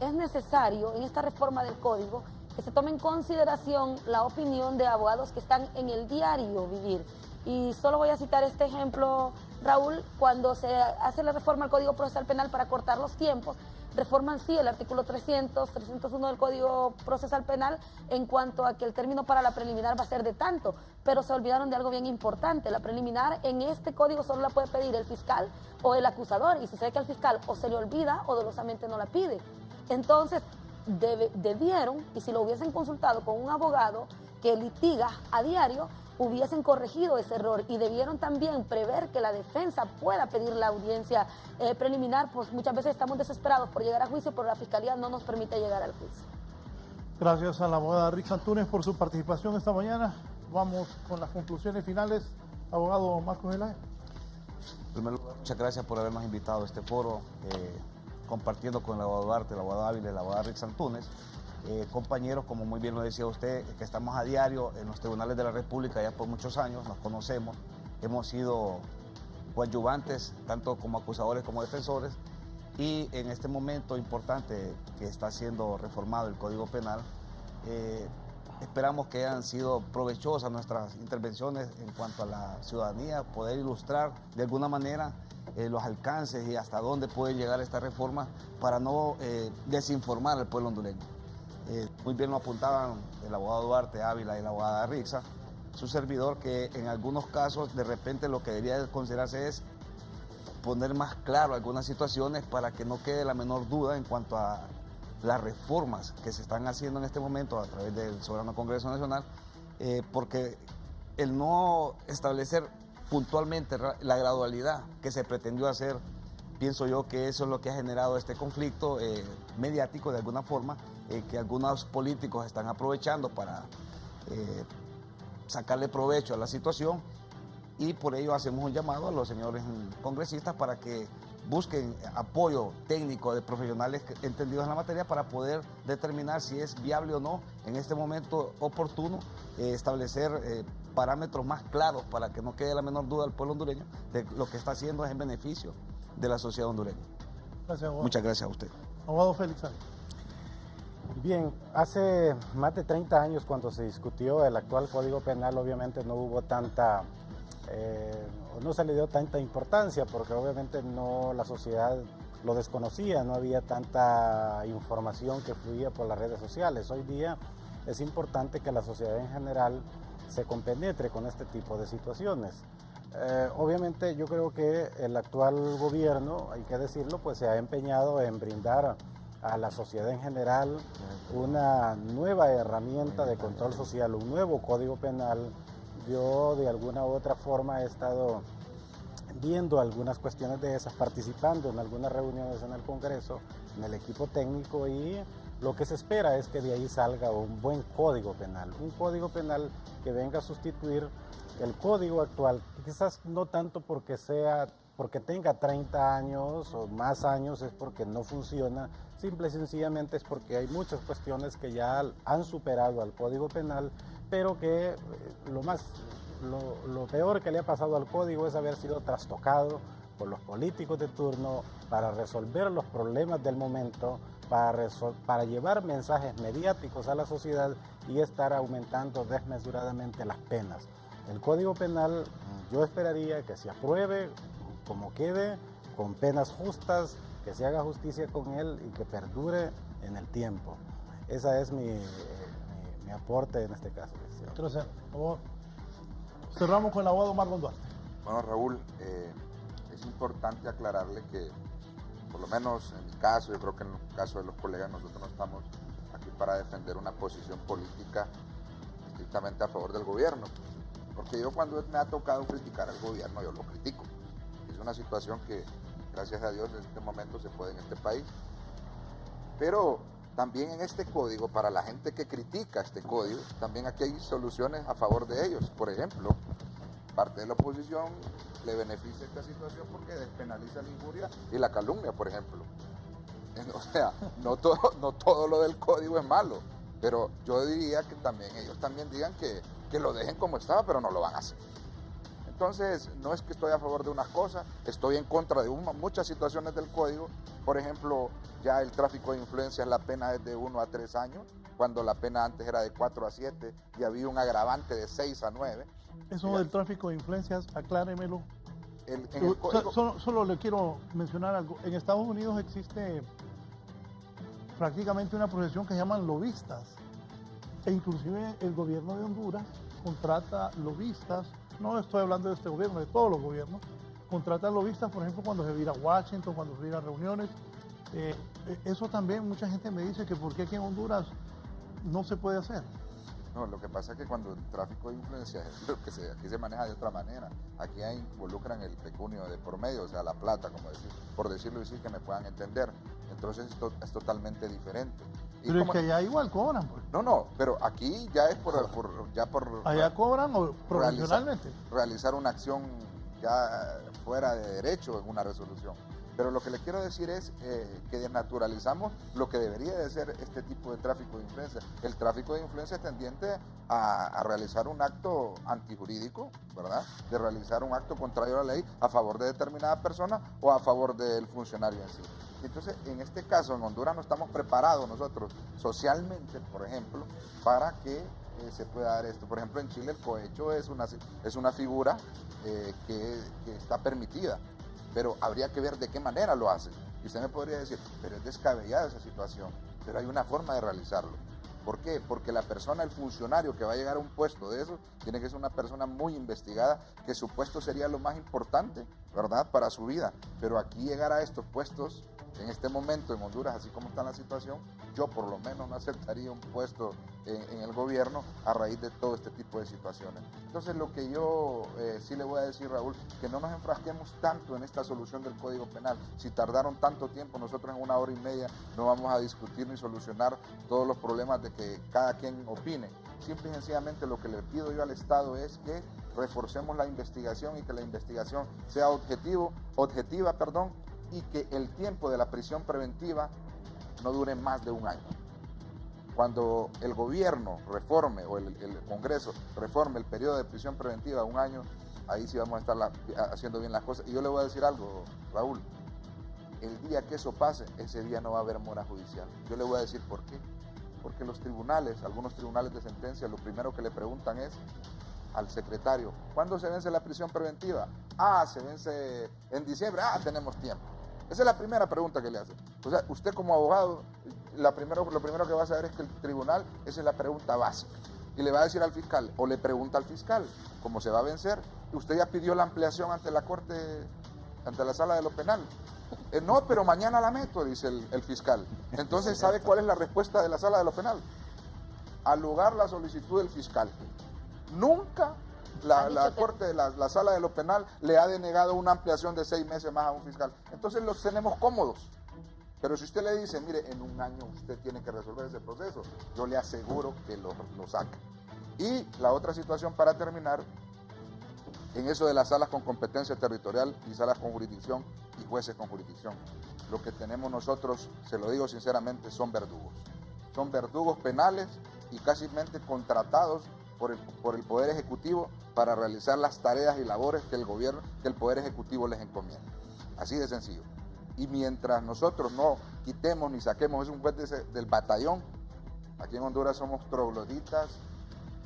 Es necesario en esta reforma del código que se tome en consideración la opinión de abogados que están en el diario vivir. Y solo voy a citar este ejemplo, Raúl. Cuando se hace la reforma al Código Procesal Penal para cortar los tiempos, reforman sí el artículo 300, 301 del Código Procesal Penal en cuanto a que el término para la preliminar va a ser de tanto, pero se olvidaron de algo bien importante. La preliminar en este código solo la puede pedir el fiscal o el acusador, y sucede que al fiscal o se le olvida o dolosamente no la pide. Entonces, debieron, y si lo hubiesen consultado con un abogado que litiga a diario, hubiesen corregido ese error, y debieron también prever que la defensa pueda pedir la audiencia preliminar, pues muchas veces estamos desesperados por llegar a juicio, pero la fiscalía no nos permite llegar al juicio. Gracias a la abogada Rix Antunes por su participación esta mañana. Vamos con las conclusiones finales. Abogado Marcos Gelay. En primer lugar, muchas gracias por habernos invitado a este foro, compartiendo con el abogado Duarte, el abogado Ávila y la abogada Rix Antunes. Compañeros, como muy bien lo decía usted, que estamos a diario en los tribunales de la República ya por muchos años, nos conocemos, hemos sido coadyuvantes, tanto como acusadores como defensores, y en este momento importante que está siendo reformado el Código Penal, esperamos que hayan sido provechosas nuestras intervenciones en cuanto a la ciudadanía, poder ilustrar de alguna manera los alcances y hasta dónde puede llegar esta reforma para no desinformar al pueblo hondureño. Muy bien lo apuntaban el abogado Duarte, Ávila y la abogada Rixa, su servidor, que en algunos casos de repente lo que debería considerarse es poner más claro algunas situaciones para que no quede la menor duda en cuanto a las reformas que se están haciendo en este momento a través del Soberano Congreso Nacional, porque el no establecer puntualmente la gradualidad que se pretendió hacer, pienso yo que eso es lo que ha generado este conflicto mediático de alguna forma, que algunos políticos están aprovechando para sacarle provecho a la situación, y por ello hacemos un llamado a los señores congresistas para que busquen apoyo técnico de profesionales entendidos en la materia para poder determinar si es viable o no en este momento oportuno establecer parámetros más claros para que no quede la menor duda al pueblo hondureño de lo que está haciendo es en beneficio de la sociedad hondureña. Gracias, abogado. Muchas gracias a usted. Abogado Félix. Bien, hace más de 30 años cuando se discutió el actual Código Penal, obviamente no hubo no se le dio tanta importancia porque obviamente la sociedad lo desconocía, no había tanta información que fluía por las redes sociales. Hoy día es importante que la sociedad en general se compenetre con este tipo de situaciones. Obviamente yo creo que el actual gobierno, hay que decirlo, pues se ha empeñado en brindar a la sociedad en general una nueva herramienta de control social, un nuevo Código Penal yo de alguna u otra forma he estado viendo algunas cuestiones de esas, participando en algunas reuniones en el Congreso, en el equipo técnico, y lo que se espera es que de ahí salga un buen código penal que venga a sustituir el código actual, quizás no tanto porque tenga 30 años o más años, es porque no funciona, simple y sencillamente es porque hay muchas cuestiones que ya han superado al código penal, pero que lo peor que le ha pasado al código es haber sido trastocado por los políticos de turno para resolver los problemas del momento, para llevar mensajes mediáticos a la sociedad y estar aumentando desmesuradamente las penas. El Código Penal, yo esperaría que se apruebe como quede, con penas justas, que se haga justicia con él y que perdure en el tiempo. Ese es mi aporte en este caso. Gracias. Por favor. Cerramos con el abogado Marlon Duarte. Bueno, Raúl, es importante aclararle que, por lo menos en mi caso, yo creo que en el caso de los colegas, nosotros no estamos aquí para defender una posición política estrictamente a favor del gobierno. Porque yo, cuando me ha tocado criticar al gobierno, yo lo critico. Es una situación que, gracias a Dios, en este momento se puede en este país. Pero también en este código, para la gente que critica este código, también aquí hay soluciones a favor de ellos. Por ejemplo, parte de la oposición le beneficia esta situación porque despenaliza la injuria y la calumnia, por ejemplo. O sea, no todo lo del código es malo, pero yo diría que también ellos también digan que lo dejen como estaba, pero no lo van a hacer. Entonces, no es que estoy a favor de unas cosas, estoy en contra de muchas situaciones del código. Por ejemplo, ya el tráfico de influencias, la pena es de 1 a 3 años, cuando la pena antes era de 4 a 7 y había un agravante de 6 a 9. Eso del tráfico de influencias, acláremelo. Solo le quiero mencionar algo. En Estados Unidos existe prácticamente una profesión que se llaman lobistas. E inclusive el gobierno de Honduras contrata lobistas. No estoy hablando de este gobierno, de todos los gobiernos. Contratan lobistas, por ejemplo, cuando se va a ir a Washington, cuando se va a ir a reuniones. Eso también mucha gente me dice que por qué aquí en Honduras no se puede hacer. No, lo que pasa es que cuando el tráfico de influencias es lo que aquí se maneja de otra manera. Aquí involucran el pecunio de por medio, o sea, la plata, por decirlo así, que me puedan entender. Entonces esto es totalmente diferente. Pero es que allá igual cobran. Pues. No, pero aquí ya es por allá cobran o profesionalmente. Realizar una acción ya fuera de derecho en una resolución. Pero lo que le quiero decir es que desnaturalizamos lo que debería de ser este tipo de tráfico de influencia. El tráfico de influencia es tendiente a realizar un acto antijurídico, ¿verdad? De realizar un acto contrario a la ley a favor de determinada persona o a favor del funcionario en sí. Entonces, en este caso, en Honduras no estamos preparados nosotros socialmente, por ejemplo, para que se pueda dar esto. Por ejemplo, en Chile el cohecho es una figura que está permitida. Pero habría que ver de qué manera lo hacen. Y usted me podría decir, pero es descabellada esa situación. Pero hay una forma de realizarlo. ¿Por qué? Porque la persona, el funcionario que va a llegar a un puesto de eso, tiene que ser una persona muy investigada, que su puesto sería lo más importante, ¿verdad?, para su vida. Pero aquí llegar a estos puestos, en este momento en Honduras, así como está la situación, yo por lo menos no aceptaría un puesto en el gobierno a raíz de todo este tipo de situaciones. Entonces, lo que yo sí le voy a decir, Raúl, que no nos enfrasquemos tanto en esta solución del Código Penal. Si tardaron tanto tiempo, nosotros en 1 hora y media no vamos a discutir ni solucionar todos los problemas de que cada quien opine. Simple y sencillamente lo que le pido yo al Estado es que reforcemos la investigación y que la investigación sea objetiva, y que el tiempo de la prisión preventiva no dure más de 1 año. Cuando el gobierno reforme o el Congreso reforme el periodo de prisión preventiva a 1 año, ahí sí vamos a estar haciendo bien las cosas. Y yo le voy a decir algo, Raúl, el día que eso pase, ese día no va a haber mora judicial. Yo le voy a decir por qué. Porque los tribunales, algunos tribunales de sentencia, lo primero que le preguntan es al secretario, ¿cuándo se vence la prisión preventiva? Se vence en diciembre, tenemos tiempo. Esa es la primera pregunta que le hacen. O sea, usted como abogado, lo primero que va a saber es que el tribunal, esa es la pregunta básica. Y le va a decir al fiscal, o le pregunta al fiscal, ¿cómo se va a vencer? Usted ya pidió la ampliación ante la corte, ante la sala de lo penal. No, pero mañana la meto, dice el fiscal. Entonces, ¿sabe cuál es la respuesta de la sala de lo penal? Al lugar la solicitud del fiscal. Nunca la Corte, la Sala de lo Penal, le ha denegado una ampliación de 6 meses más a un fiscal. Entonces los tenemos cómodos. Pero si usted le dice, mire, en un año usted tiene que resolver ese proceso, yo le aseguro que lo saca. Y la otra situación para terminar, en eso de las salas con competencia territorial y salas con jurisdicción y jueces con jurisdicción, lo que tenemos nosotros, se lo digo sinceramente, son verdugos. Son verdugos penales y casi contratados por el Poder Ejecutivo para realizar las tareas y labores que el Poder Ejecutivo les encomienda. Así de sencillo. Y mientras nosotros no quitemos ni saquemos un juez del batallón, aquí en Honduras somos trogloditas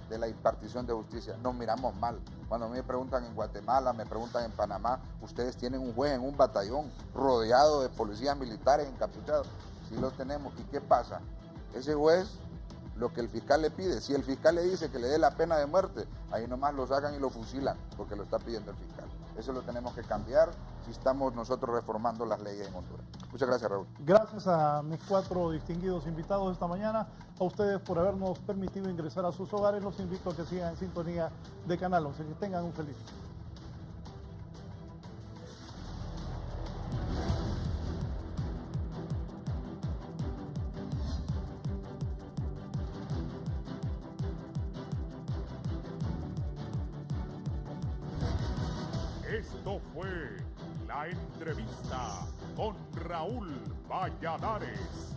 de la impartición de justicia. Nos miramos mal. Cuando me preguntan en Guatemala, me preguntan en Panamá, ustedes tienen un juez en un batallón rodeado de policías militares encapuchados. Sí lo tenemos. ¿Y qué pasa? Ese juez, lo que el fiscal le pide, si el fiscal le dice que le dé la pena de muerte, ahí nomás lo sacan y lo fusilan, porque lo está pidiendo el fiscal. Eso lo tenemos que cambiar si estamos nosotros reformando las leyes en Honduras. Muchas gracias, Raúl. Gracias a mis 4 distinguidos invitados esta mañana, a ustedes por habernos permitido ingresar a sus hogares. Los invito a que sigan en sintonía de Canal 11. Que tengan un feliz día. Esto fue La Entrevista con Raúl Valladares.